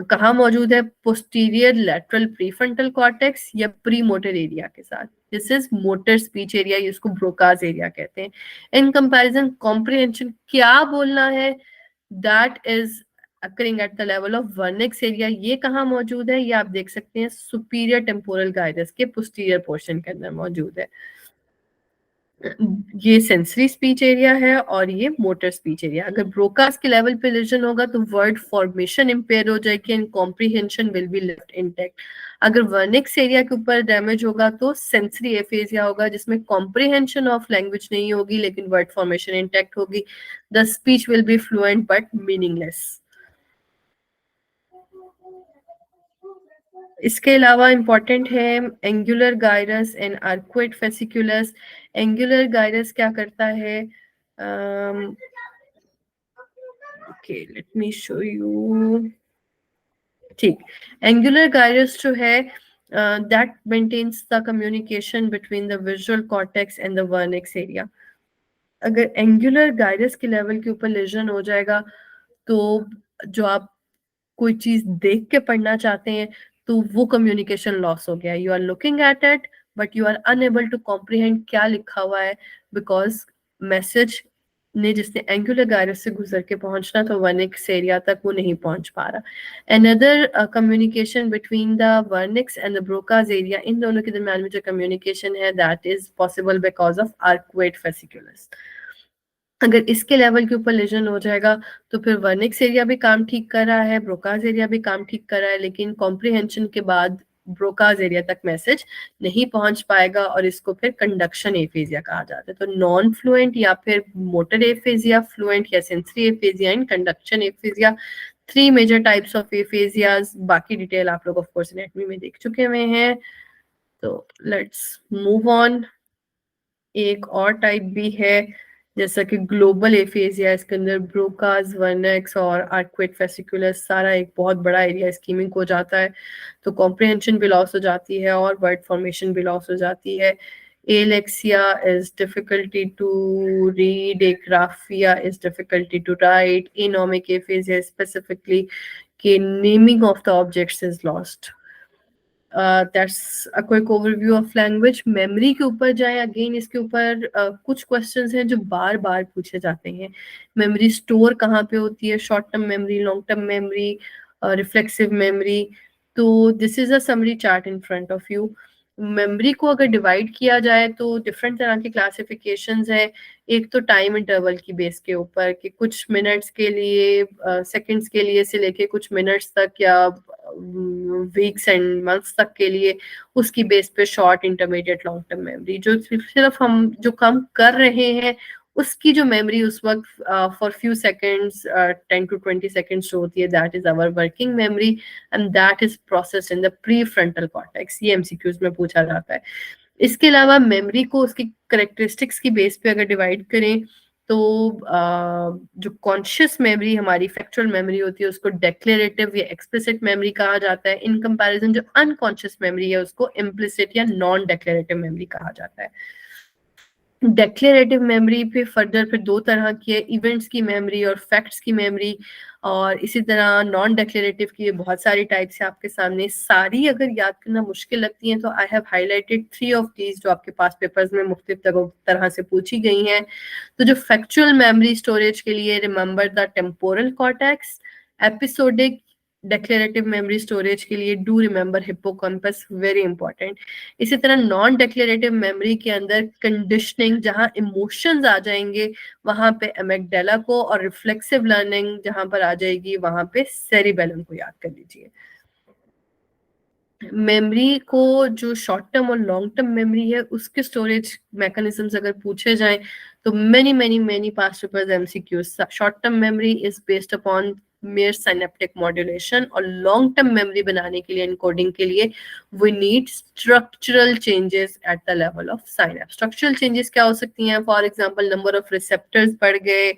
कहाँ मौजूद है, पोस्टीरियर लैटरल प्रीफ्रंटल कॉर्टेक्स या प्री मोटर एरिया के साथ। This is motor speech area, इसको ब्रोकाज एरिया कहते हैं। इन कंपैरिजन कॉम्प्रिहेंशन, क्या बोलना है, that is occurring at the level of Wernicke's area. ये कहाँ मौजूद है, ये आप देख सकते हैं सुपीरियर टेम्पोरल गाइरस के पोस्टीरियर पोर्शन के अंदर मौजूद है। ये सेंसरी स्पीच एरिया है और ये मोटर स्पीच एरिया। अगर ब्रोकास के लेवल पे लेजन होगा तो वर्ड फॉर्मेशन इंपेयर हो जाएगी and comprehension will be left intact. अगर वर्निक्स एरिया के ऊपर डैमेज होगा तो सेंसरी एफेजिया होगा, जिसमें कॉम्प्रिहेंशन ऑफ लैंग्वेज नहीं होगी लेकिन वर्ड फॉर्मेशन इंटैक्ट होगी। The speech will be fluent but meaningless. इसके अलावा इम्पॉर्टेंट है angular gyrus and arcuate fasciculus. Angular gyrus क्या करता है, okay let me show you. ठीक, एंगुलर गायरस जो है that maintains the communication between the visual cortex and the Wernicke's area. अगर एंगुलर गायरस के लेवल के ऊपर लेजन हो जाएगा तो जो आप कोई चीज देख के पढ़ना चाहते हैं तो वो कम्युनिकेशन लॉस हो गया। You are looking at it but you are unable to comprehend क्या लिखा हुआ है, बिकॉज मैसेज ने जिसने एंगुलर गायरस से गुजर के पहुंचना तो वर्निक्स एरिया तक वो नहीं पहुंच पा रहा। Another communication between the Wernicke's and the Broca's area, इन दोनों के दरमियान में जो कम्युनिकेशन है that is possible because of arcuate fasciculus. अगर इसके लेवल के ऊपर लेजन हो जाएगा तो फिर वर्निक्स एरिया भी काम ठीक कर रहा है, ब्रोकाज एरिया भी काम ठीक कर रहा है, लेकिन कॉम्प्रिहेंशन के बाद ब्रोकाज एरिया तक मैसेज नहीं पहुंच पाएगा और इसको फिर कंडक्शन एफेजिया कहा जाता है। तो नॉन फ्लुएंट या फिर मोटर एफेजिया, फ्लुएंट या sensory aphasia and conduction aphasia, 3 major types of aphasias. बाकी डिटेल आप लोग ऑफ कोर्स एनाटॉमी में देख चुके हुए हैं। तो लेट्स मूव ऑन। एक और टाइप भी है जैसा कि ग्लोबल एफेजिया, इसके अंदर ब्रोकाज, वर्निक्स और आर्कुएट फेसिकुलस सारा एक बहुत बड़ा एरिया इस्कीमिक हो जाता है, तो कॉम्प्रिहेंशन भी लॉस हो जाती है और वर्ड फॉर्मेशन भी लॉस हो जाती है। Alexia is difficulty to read, agraphia is difficulty to write, anomic aphasia specifically कि naming of the objects is lost. That's a quick overview of language. Memory के ऊपर जाए, अगेन इसके ऊपर कुछ क्वेश्चंस हैं जो बार बार पूछे जाते हैं। मेमोरी स्टोर कहाँ पे होती है, short term memory, long term memory, reflexive memory. तो this is a summary chart in front of you. Memory को अगर डिवाइड किया जाए तो डिफरेंट तरह की क्लासिफिकेशंस हैं। एक तो टाइम इंटरवल की बेस के ऊपर कि कुछ मिनट्स के लिए, सेकंड्स के लिए से लेके कुछ मिनट्स तक या वीक्स एंड मंथ्स तक के लिए, उसकी बेस पे short, intermediate, long term memory. जो सिर्फ हम जो काम कर रहे हैं उसकी जो मेमोरी उस वक्त for few seconds, 10 to 20 seconds जो होती है, that is our working memory and that is processed in the pre frontal cortex. ये एमसीक्यूज में पूछा जाता है। इसके अलावा मेमोरी को उसकी करेक्टरिस्टिक्स की बेस पे अगर डिवाइड करें तो जो कॉन्शियस मेमोरी हमारी फैक्चुअल मेमोरी होती है उसको डेक्लेरेटिव या एक्सप्लिसिट मेमोरी कहा जाता है। इन कंपैरिजन जो अनकॉन्शियस मेमोरी है उसको इम्प्लिसिट या नॉन डेक्लेरेटिव मेमोरी कहा जाता है। डेक्लेरेटिव मेमोरी पे फर्दर फिर दो तरह की है, इवेंट्स की मेमोरी और फैक्ट्स की मेमोरी, और इसी तरह नॉन डेक्लेरेटिव की बहुत सारी टाइप्स है आपके सामने। सारी अगर याद करना मुश्किल लगती हैं तो I have highlighted 3 of these जो आपके पास पेपर्स में मुख्तलिफ तरह से पूछी गई हैं। तो जो फैक्चुअल मेमोरी स्टोरेज के लिए remember the temporal cortex, episodic declarative memory storage के लिए do remember hippocampus, very important. इसी तरह नॉन डेक्लेरेटिव मेमोरी के अंदर कंडीशनिंग जहां इमोशंस आ जाएंगे वहां पे एमिगडाला को, और रिफ्लेक्सिव लर्निंग जहां पर आ जाएगी वहां पे सेरिबेलम को याद कर लीजिए। मेमोरी को जो शॉर्ट टर्म और लॉन्ग टर्म मेमोरी है उसके स्टोरेज मैकेनिज्म्स अगर पूछे जाएं तो many many many past papers MCQs, short term memory is based upon mere synaptic modulation, और लॉन्ग टर्म मेमोरी बनाने के लिए एनकोडिंग के लिए we need structural changes at the level of synapse। structural changes क्या हो सकती हैं? For example number of receptors बढ़ गए,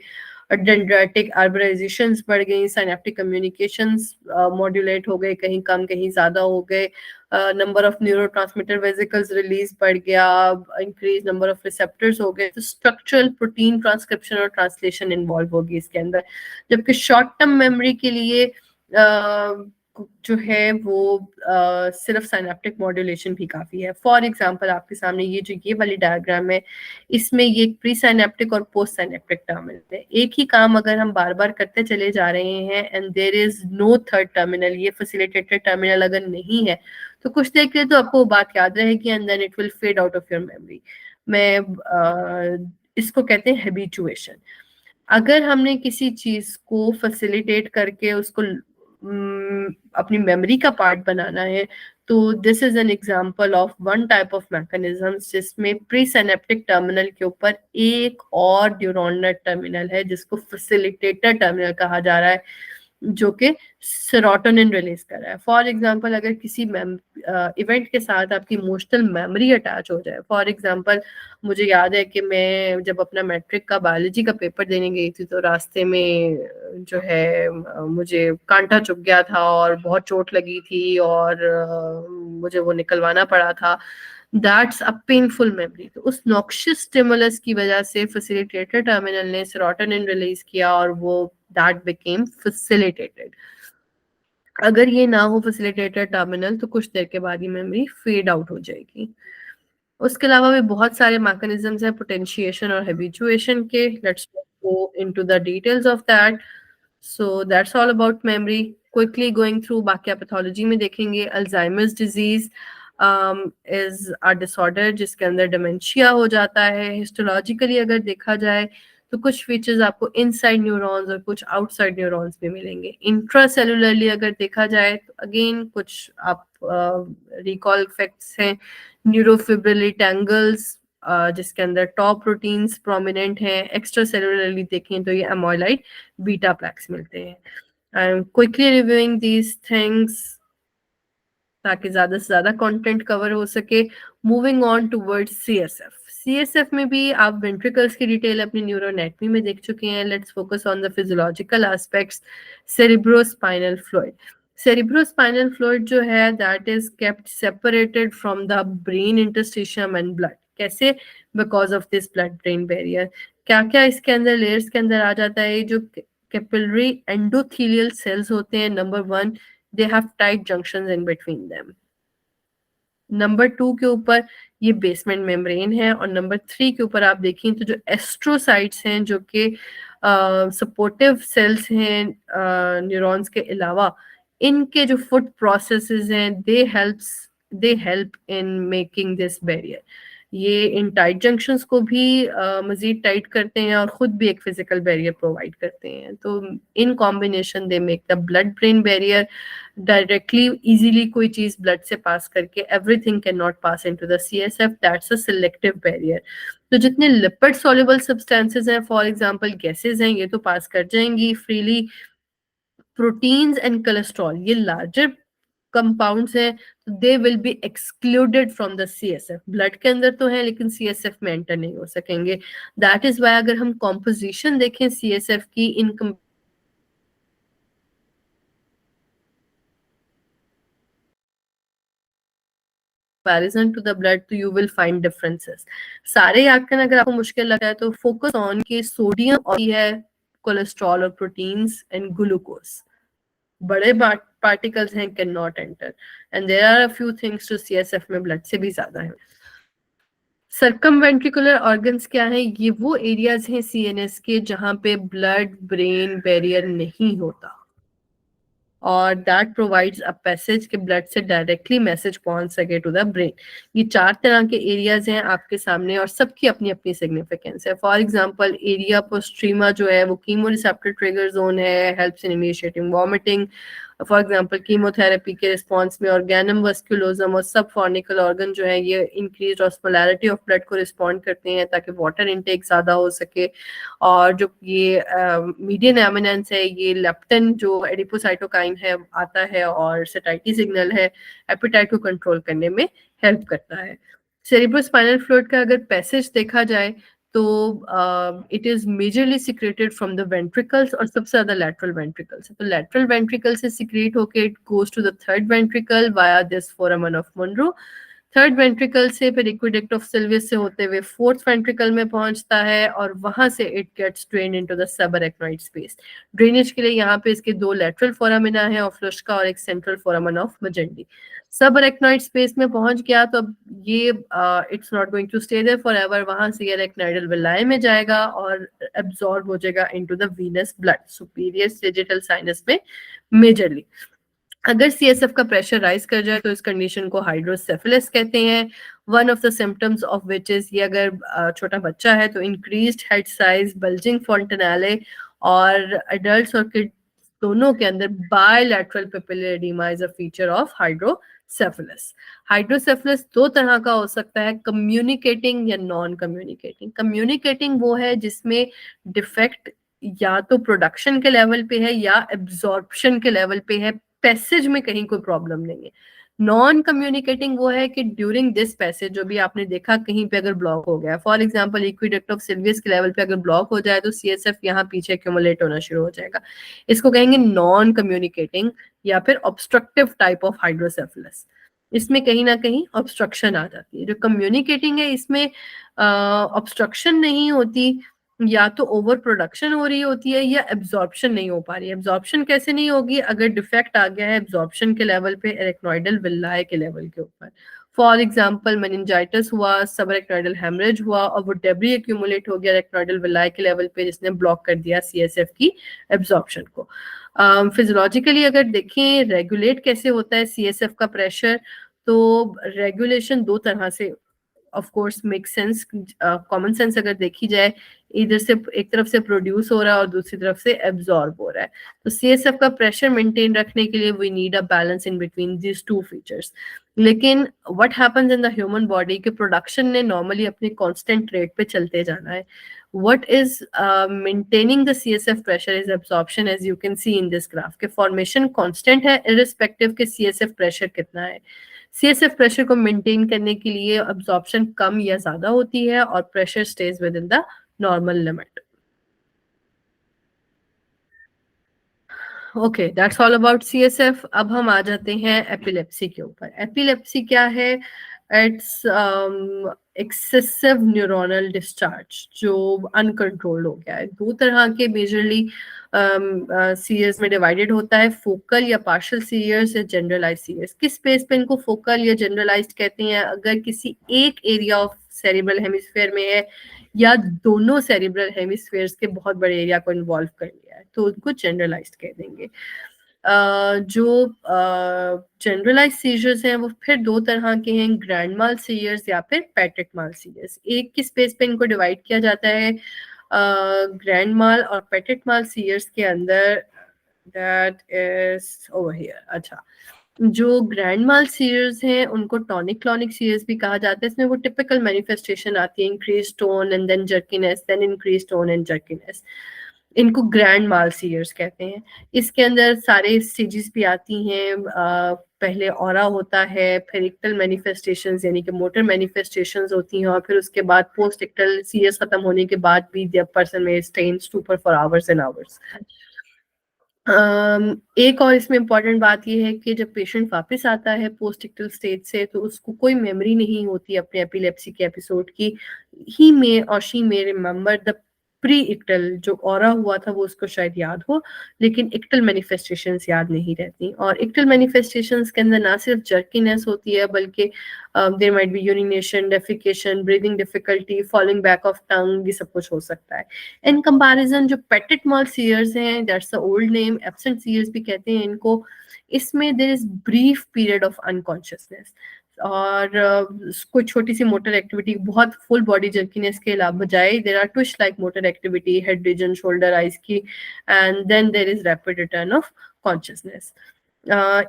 डेंड्राइटिक आर्बराइजेशंस बढ़ गई, साइनेप्टिक कम्युनिकेशंस मॉड्यूलेट हो गए, कहीं कम कहीं ज्यादा हो गए, number of neurotransmitter vesicles release बढ़ गया, इंक्रीज नंबर ऑफ रिसेप्टर्स हो गए। तो स्ट्रक्चरल प्रोटीन ट्रांसक्रिप्शन और ट्रांसलेशन इन्वॉल्व होगी इसके अंदर। जबकि शॉर्ट टर्म मेमोरी के लिए जो है वो सिर्फ साइनेप्टिक मॉड्यूलेशन भी काफी है। फॉर एग्जांपल आपके सामने ये जो ये वाली डायग्राम है, इसमें ये प्री साइनेप्टिक और पोस्ट साइनेप्टिक टर्मिनल है। एक ही काम अगर हम बार बार करते चले जा रहे हैं and there is no third terminal, ये फैसिलिटेटेड टर्मिनल अगर नहीं है तो कुछ देर के लिए तो आपको वो बात याद रहेगी and then it will fade out of your memory. मैं इसको कहते हैं हैबिचुएशन। अगर हमने किसी चीज को फैसिलिटेट करके उसको अपनी मेमोरी का पार्ट बनाना है तो this is an example of one type of mechanism जिसमें प्री सिनेप्टिक टर्मिनल के ऊपर एक और न्यूरोनल टर्मिनल है जिसको फैसिलिटेटर टर्मिनल कहा जा रहा है, जो कि सेरोटोनिन रिलीज कर रहा है। फॉर एग्जांपल अगर किसी इवेंट के साथ आपकी इमोशनल मेमोरी अटैच हो जाए, फॉर एग्जांपल मुझे याद है कि मैं जब अपना मैट्रिक का बायोलॉजी का पेपर देने गई थी तो रास्ते में जो है मुझे कांटा चुभ गया था और बहुत चोट लगी थी और मुझे वो निकलवाना पड़ा था। That's a painful memory. तो उस नॉक्शियस स्टिमुलस की वजह से फैसिलिटेटर टर्मिनल ने सेरोटोनिन रिलीज किया और वो दैट बिकेम फैसिलिटेटेड। अगर ये ना हो फैसिलिटेटर टर्मिनल तो कुछ देर के बाद ही मेमोरी फेड आउट हो जाएगी। उसके अलावा भी बहुत सारे मैकेनिज्म्स हैं पोटेंशिएशन और हैबिचुएशन के। Let's go into the details of that. So that's all about memory. Quickly going through, बाकी आप पैथोलॉजी में देखेंगे। Alzheimer's disease is a disorder जिसके अंदर डिमेंशिया हो जाता है। हिस्टोलॉजिकली अगर देखा जाए तो कुछ फीचर्स आपको इनसाइड न्यूरॉन्स और कुछ आउटसाइड न्यूरॉन्स में मिलेंगे। इंट्रासेलुलरली अगर देखा जाए तो अगेन कुछ आप रिकॉल फैक्ट्स हैं। न्यूरोफिब्रिली टैंगल्स जिसके अंदर टॉप प्रोटीन्स प्रोमिनेंट हैं। एक्स्ट्रा सेलुलरली देखें तो ये अमोइलाइड बीटा प्लैक्स मिलते हैं। I am quickly reviewing these things ताकि ज्यादा से ज्यादा कंटेंट कवर हो सके। Moving on towards CSF. CSF में भी आप वेंट्रिकल्स की डिटेल अपनी न्यूरोएनाटमी में देख चुके हैं। Let's focus on the physiological aspects. Cerebrospinal fluid. Cerebrospinal fluid जो है that is kept separated from the brain interstitium and blood. कैसे? Because of this blood brain barrier. क्या क्या इसके अंदर लेयर्स के अंदर आ जाता है? जो कैपिलरी एंडोथेलियल सेल्स होते हैं, number 1, they have tight junctions in between them। Number 2 के ऊपर ये बेसमेंट मेम्ब्रेन है, और नंबर 3 के ऊपर आप देखें तो जो एस्ट्रोसाइट्स हैं जो कि सपोर्टिव सेल्स हैं न्यूरॉन्स के अलावा, इनके जो फुट प्रोसेसेस हैं they help in making this barrier. ये इन टाइट जंक्शंस को भी मजीद टाइट करते हैं और खुद भी एक फिजिकल बैरियर प्रोवाइड करते हैं। तो in combination they make the blood brain barrier. Directly easily कोई चीज ब्लड से पास करके everything can not pass into the CSF, that's a selective barrier. तो जितने लिपिड सॉल्युबल सब्सटेंसेस हैं, फॉर एग्जांपल गैसेस हैं, ये तो पास कर जाएंगी फ्रीली। प्रोटीन्स एंड कोलेस्ट्रॉल ये लार्जर कंपाउंड्स हैं, तो दे will be excluded from the CSF. Blood के अंदर तो है लेकिन सीएसएफ में एंटर नहीं हो सकेंगे। दैट इज वाई अगर हम कॉम्पोजिशन देखें सीएसएफ की इन comparison to the blood, तो you will find differences. सारे याद करना अगर आपको मुश्किल लगता है तो focus on कि सोडियम और है कोलेस्ट्रॉल और प्रोटीन्स एंड ग्लूकोज. बड़े पार्टिकल्स हैं can not enter, and there are a few things जो सीएसएफ में ब्लड से भी ज्यादा है. सर्कमवेंट्रिकुलर ऑर्गन्स क्या है? ये वो एरियाज हैं सीएनएस के जहां पे ब्लड ब्रेन बैरियर नहीं होता, और दैट प्रोवाइड्स अ पैसेज के ब्लड से डायरेक्टली मैसेज पहुंच सके टू द ब्रेन. ये 4 तरह के एरियाज हैं आपके सामने और सबकी अपनी अपनी सिग्निफिकेंस है. फॉर एग्जांपल एरिया पोस्ट्रीमा जो है वो कीमो रिसेप्टर ट्रिगर जोन है, helps in initiating vomiting. For example chemotherapy के रिस्पॉन्स में ऑर्गेनम वस्कुलोजम और सब फॉर्निकल ऑर्गन जो है ये इंक्रीज ऑस्मोलैरिटी ऑफ ब्लड को रिस्पॉन्ड करते हैं ताकि वाटर इनटेक ज्यादा हो सके. और जो ये मीडियन एमिनेंस है, ये लेप्टिन जो एडिपोसाइटोकाइन है आता है और सेटाइटी सिग्नल है, एपेटाइट को कंट्रोल करने में हेल्प करता है. सेरिब्रोस्पाइनल फ्लूइड का अगर पैसेज देखा जाए तो it is majorly secreted from the ventricles, और सबसे ज्यादा लैटरल वेंट्रिकल्स है. तो लैटरल वेंट्रिकल से सिक्रेट होके it goes to the third ventricle via this foramen of Monro. Third ventricle से फिर एक्विडक्ट ऑफ सिल्वियस से होते हुए फोर्थ वेंट्रिकल में पहुंचता है और वहां से it gets drain into the subarachnoid space. Drainage के लिए यहाँ पे इसके 2 लेटरल फोरामिना है ऑफ लुश्का और एक central foramen of Magendie. Subarachnoid space में पहुंच गया तो अब ये it's not going to stay there forever, वहां से ये अरेक्नॉइडल विलाय में जाएगा और एब्जॉर्ब हो जाएगा into the venous blood superior sagittal sinus में मेजरली. अगर सीएसएफ का प्रेशर राइज कर जाए तो इस कंडीशन को हाइड्रोसेफेलस कहते हैं. One of the symptoms of which is, ये अगर छोटा बच्चा है तो increased head size, bulging fontanelle, और एडल्ट्स और किड्स दोनों के अंदर bilateral papillary oedema is a feature of hydrocephalus. Hydrocephalus 2 तरह का हो सकता है, कम्युनिकेटिंग या नॉन कम्युनिकेटिंग. कम्युनिकेटिंग वो है जिसमें डिफेक्ट या तो प्रोडक्शन के लेवल पे है या एब्जॉर्प्शन के लेवल पे है, पैसेज में कहीं कोई प्रॉब्लम नहीं है. नॉन कम्युनिकेटिंग वो है कि ड्यूरिंग दिस पैसेज जो भी आपने देखा कहीं पे अगर ब्लॉक हो गया, for example aqueduct of Silvius के लेवल पे अगर ब्लॉक हो जाए तो सीएसएफ यहाँ पीछे एक्यूमुलेट होना शुरू हो जाएगा. इसको कहेंगे नॉन कम्युनिकेटिंग या फिर ऑब्स्ट्रक्टिव टाइप ऑफ हाइड्रोसेफेलस. इसमें कहीं ना कहीं ऑब्स्ट्रक्शन आ जाती है. जो कम्युनिकेटिंग है इसमें ऑब्स्ट्रक्शन नहीं होती, या तो ओवर प्रोडक्शन हो रही होती है या एब्जॉर्प्शन नहीं हो पा रही है. एब्जॉर्प्शन कैसे नहीं होगी? अगर डिफेक्ट आ गया है एब्जॉर्प्शन के लेवल पे एरेक्नॉइडल विलाय के लेवल के ऊपर. फॉर एग्जांपल मेनिंजाइटिस हुआ, सबरेक्नॉइडल हेमरेज हुआ और वो डेब्री एक्यूमुलेट हो गया एरेक्नॉइडल विलाय के लेवल पे जिसने ब्लॉक कर दिया सीएसएफ की एब्जॉर्प्शन को. फिजियोलॉजिकली अगर देखें रेगुलेट कैसे होता है सीएसएफ का प्रेशर, तो रेगुलेशन 2 तरह से of course make sense, common sense अगर देखी जाए, इधर से एक तरफ से प्रोड्यूस हो रहा है और दूसरी तरफ से एब्जॉर्ब हो रहा है. तो सीएसएफ का प्रेशर मेंटेन रखने के लिए we need a balance in between this 2 features. लेकिन what happens in the human body के प्रोडक्शन ने नॉर्मली अपने कांस्टेंट रेट पे चलते जाना है. what is maintaining the CSF pressure is absorption, as you can see in this graph के formation constant है irrespective के CSF pressure कितना है. CSF pressure को maintain करने के लिए absorption कम या ज़्यादा होती है और pressure stays within the normal limit. Okay, that's all about CSF. अब हम आ जाते हैं एपिलेप्सी के ऊपर. एपिलेप्सी क्या है? इट्स एक्सेसिव न्यूरोनल डिस्चार्ज जो अनकंट्रोल्ड हो गया है. 2 तरह के मेजरली सीरियस में डिवाइडेड होता है, फोकल या पार्शियल सीरियस या जनरलाइज सीरियस. किस स्पेस पे इनको फोकल या जनरलाइज्ड कहते हैं? अगर किसी एक एरिया ऑफ सेरिब्रल हेमिस्फीयर में है या दोनों सेरिब्रल हेमिस्फीयर्स के बहुत बड़े एरिया को इन्वॉल्व कर लिया है तो उनको जनरलाइज्ड कह देंगे. जो जनरलाइज सीजर्स हैं वो फिर 2 तरह के हैं, ग्रैंड माल सीजर्स या फिर पैट्रिक माल सीजर्स. एक की स्पेस पे इनको डिवाइड किया जाता है ग्रैंड माल और पैट्रिक माल सीजर्स के अंदर. That is over here. अच्छा, जो ग्रैंड माल सीजर्स हैं उनको टॉनिक क्लॉनिक सीजर्स भी कहा जाता है. इसमें वो टिपिकल मैनिफेस्टेशन आती है, increase tone and then jerkiness, then increase tone and jerkiness. इनको ग्रैंड माल सीजर्स कहते हैं. इसके अंदर सारे स्टेजेस भी आती हैं. पहले ऑरा होता है, फिर इक्टल मैनिफेस्टेशंस यानी कि मोटर मैनिफेस्टेशंस होती हैं और फिर उसके बाद पोस्ट इक्टल सीजर्स खत्म होने के बाद भी द पर्सन में stay in stupor for hours and hours. एक और इसमें इम्पॉर्टेंट बात ये है कि जब पेशेंट वापस आता है पोस्ट इक्टल स्टेज से, तो उसको कोई मेमोरी नहीं होती अपने एपिलेप्सी के एपिसोड की। ही मे और she may remember the preictal जो ऑरा हुआ था वो उसको शायद याद हो, लेकिन इक्टल मैनिफेस्टेशंस याद नहीं रहती। और इक्टल मैनिफेस्टेशंस के अंदर ना सिर्फ जर्कीनेस होती है, बल्कि there might be urination, defecation, breathing difficulty, falling back of tongue, ये सब कुछ हो सकता है। इन कंपैरिजन जो पेटेट मॉल सीयर्स हैं, that's the old name, absent seizures भी कहते हैं इनको, इसमें there is brief period of unconsciousness, और कोई छोटी सी मोटर एक्टिविटी, बहुत फुल बॉडी जर्कीनेस के अलावा बजाय there are twist like motor activity, head region, shoulder, eyes की, and then there is rapid return of consciousness.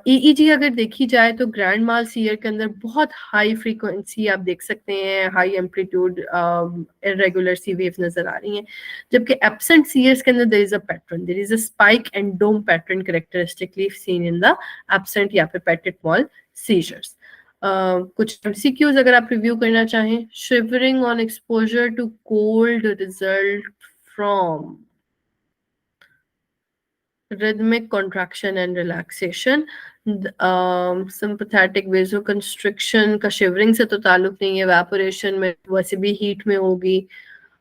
EEG अगर देखी जाए तो ग्रैंड माल सीयर के अंदर बहुत हाई फ्रीक्वेंसी आप देख सकते हैं, हाई एम्पलीट्यूड इरेगुलर सी वेव नजर आ रही हैं, जबकि एब्सेंट सीयर्स के अंदर there is a pattern, there is a spike and dome pattern characteristically seen in the absent या फिर पेटेट मॉल सीजर्स। कुछ एमसीक्यूज अगर आप रिव्यू करना चाहें, shivering on exposure to cold result from rhythmic contraction and relaxation, sympathetic vasoconstriction का shivering से तो ताल्लुक नहीं है, evaporation में वैसे भी heat में होगी।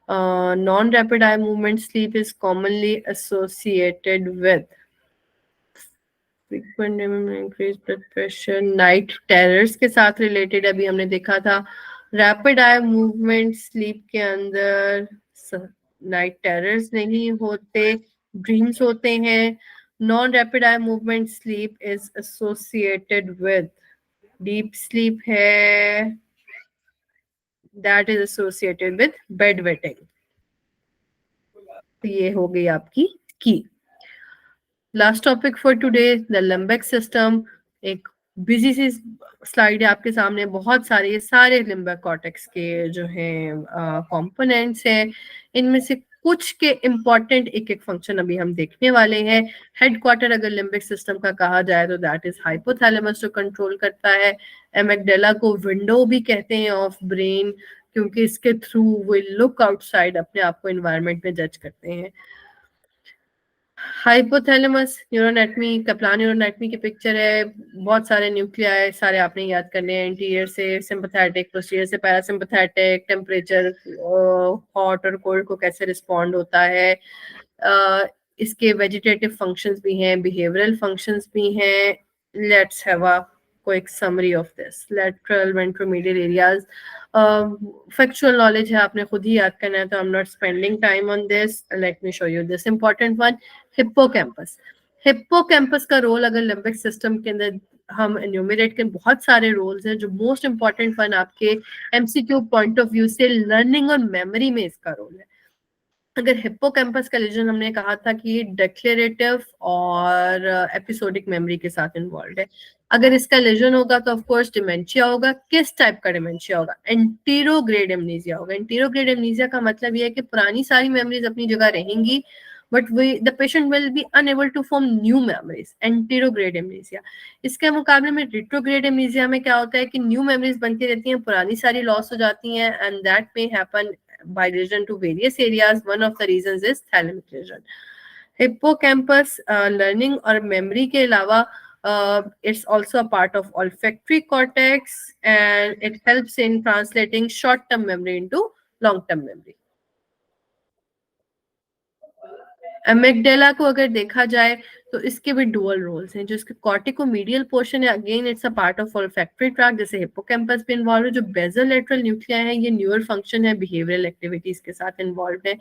Non-rapid eye movement sleep is commonly associated with frequent increased blood pressure, night terrors के साथ related अभी हमने देखा था। Rapid eye movement sleep के अंदर नाइट टेरर्स नहीं होते, ड्रीम्स होते हैं। Non rapid eye movement sleep is associated with deep sleep है, that is associated with bed wetting. ये हो गई आपकी की। Last topic for today, the limbic system. एक बिजी सी स्लाइड है आपके सामने, बहुत सारे ये सारे लिम्बिक कॉर्टेक्स के जो हैं कंपोनेंट्स हैं, इनमें से कुछ के इम्पॉर्टेंट एक एक फंक्शन अभी हम देखने वाले हैं। हेडक्वार्टर अगर लिम्बिक सिस्टम का कहा जाए तो दैट इज हाइपोथैलेमस, जो कंट्रोल करता है। एमिगडाला को विंडो भी कहते हैं ऑफ ब्रेन, क्योंकि इसके थ्रू वो लुक आउटसाइड अपने आप को एनवायरनमेंट में जज करते हैं। हाइपोथैलेमस न्यूरोनेटमी, कप्लान न्यूरोनेटमी की पिक्चर है, बहुत सारे न्यूक्लियाई सारे आपने याद करने हैं, इंटीरियर से सिंपैथेटिक, पोस्टीरियर से पैरासिम्पैथेटिक, टेम्परेचर हॉट और कोल्ड को कैसे रिस्पॉन्ड होता है। इसके वेजिटेटिव फंक्शंस भी हैं, बिहेवियरल फंक्शंस भी हैं। Let's have a quick summary of this. Lateral ventromedial areas factual knowledge है, आपने खुद ही याद करना है, तो I am not spending time on this, late me show you this important one. Hippocampus, hippocampus का रोल अगर लिम्बिक सिस्टम के अंदर हम एन्यूमरेट करें, बहुत सारे रोल्स हैं, जो मोस्ट इंपॉर्टेंट वन आपके एमसीक्यू पॉइंट ऑफ व्यू से लर्निंग और मेमोरी में इसका रोल है। अगर हिप्पोकैम्पस का लीजन हमने कहा था कि डिक्लेरेटिव और एपिसोडिक मेमोरी के साथ इन्वॉल्व है, अगर इसका लीजन होगा तो ऑफ कोर्स डिमेंशिया होगा। किस टाइप का डिमेंशिया होगा? एंटीरोग्रेड एमनीजिया होगा। एंटीरोग्रेड एमनीजिया का मतलब ये है कि पुरानी सारी मेमोरीज अपनी जगह रहेंगी, but the patient will be unable to form new memories, anterograde amnesia. इसके मुकाबले में रिट्रोग्रेड एमनीजिया में क्या होता है कि न्यू मेमोरीज बनती रहती हैं, पुरानी सारी लॉस हो जाती हैं, and that may happen by region to various areas. One of the reasons is thalamic region. Hippocampus learning और memory के अलावा it's also a part of olfactory cortex, and it helps in translating short-term memory into long-term memory. Amygdala को अगर देखा जाए तो इसके भी डुअल रोल्स हैं। जो इसके कॉर्टिकोमीडियल पोर्शन है, again it's a part of olfactory tract, जैसे हिप्पोकैम्पस भी इन्वॉल्व है। जो बेसोलेटरल न्यूक्लिया है, ये न्यूरल फंक्शन है, बिहेवियरल एक्टिविटीज के साथ इन्वॉल्व है।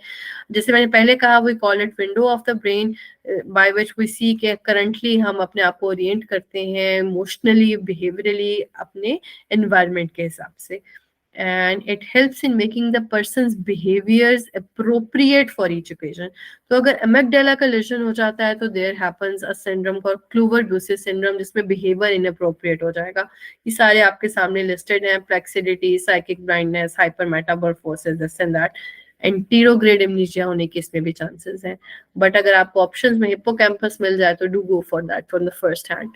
जैसे मैंने पहले कहा, we call it window of the brain, by which we see के करंटली हम अपने आप को ओरिएंट करते हैं इमोशनली, बिहेवियरली अपने एनवायरनमेंट के हिसाब से, and it helps in making the person's behaviors appropriate for each occasion. तो अगर amygdala का lesion हो जाता है तो there happens a syndrome called Kluver-Bucy syndrome, जिसमें behavior inappropriate हो जाएगा। ये सारे आपके सामने listed हैं, flexidity, psychic blindness, hypermetamorphosis, this and that। Anterograde amnesia होने के इसमें भी चांसेस हैं, बट अगर आपको ऑप्शंस में हिप्पोकैम्पस मिल जाए तो do go for that from the first hand.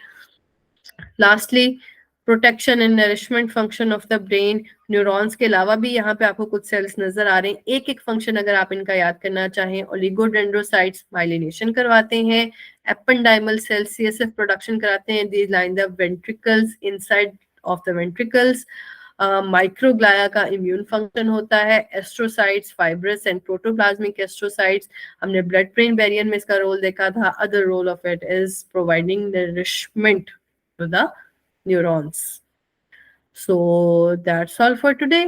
Lastly protection and nourishment function of the brain, neurons के अलावा भी यहाँ पे आपको कुछ सेल्स नजर आ रहे हैं। एक एक फंक्शन अगर आप इनका याद करना चाहें, ओलिगोडेंड्रोसाइट्स माइलिनेशन करवाते हैं, एपेंडाइमल सेल्स सीएसएफ प्रोडक्शन कराते हैं, these line the ventricles inside of the ventricles, microglia का इम्यून फंक्शन होता है, astrocytes fibrous and protoplasmic astrocytes, हमने ब्लड ब्रेन बैरियर में इसका रोल देखा था। Other role of it is providing nourishment to the neurons. So that's all for today.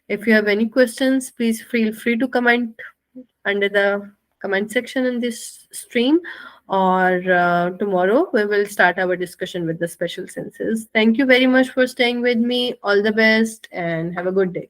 If you have any questions, please feel free to comment under the comment section in this stream, or tomorrow we will start our discussion with the special senses. Thank you very much for staying with me. All the best and have a good day.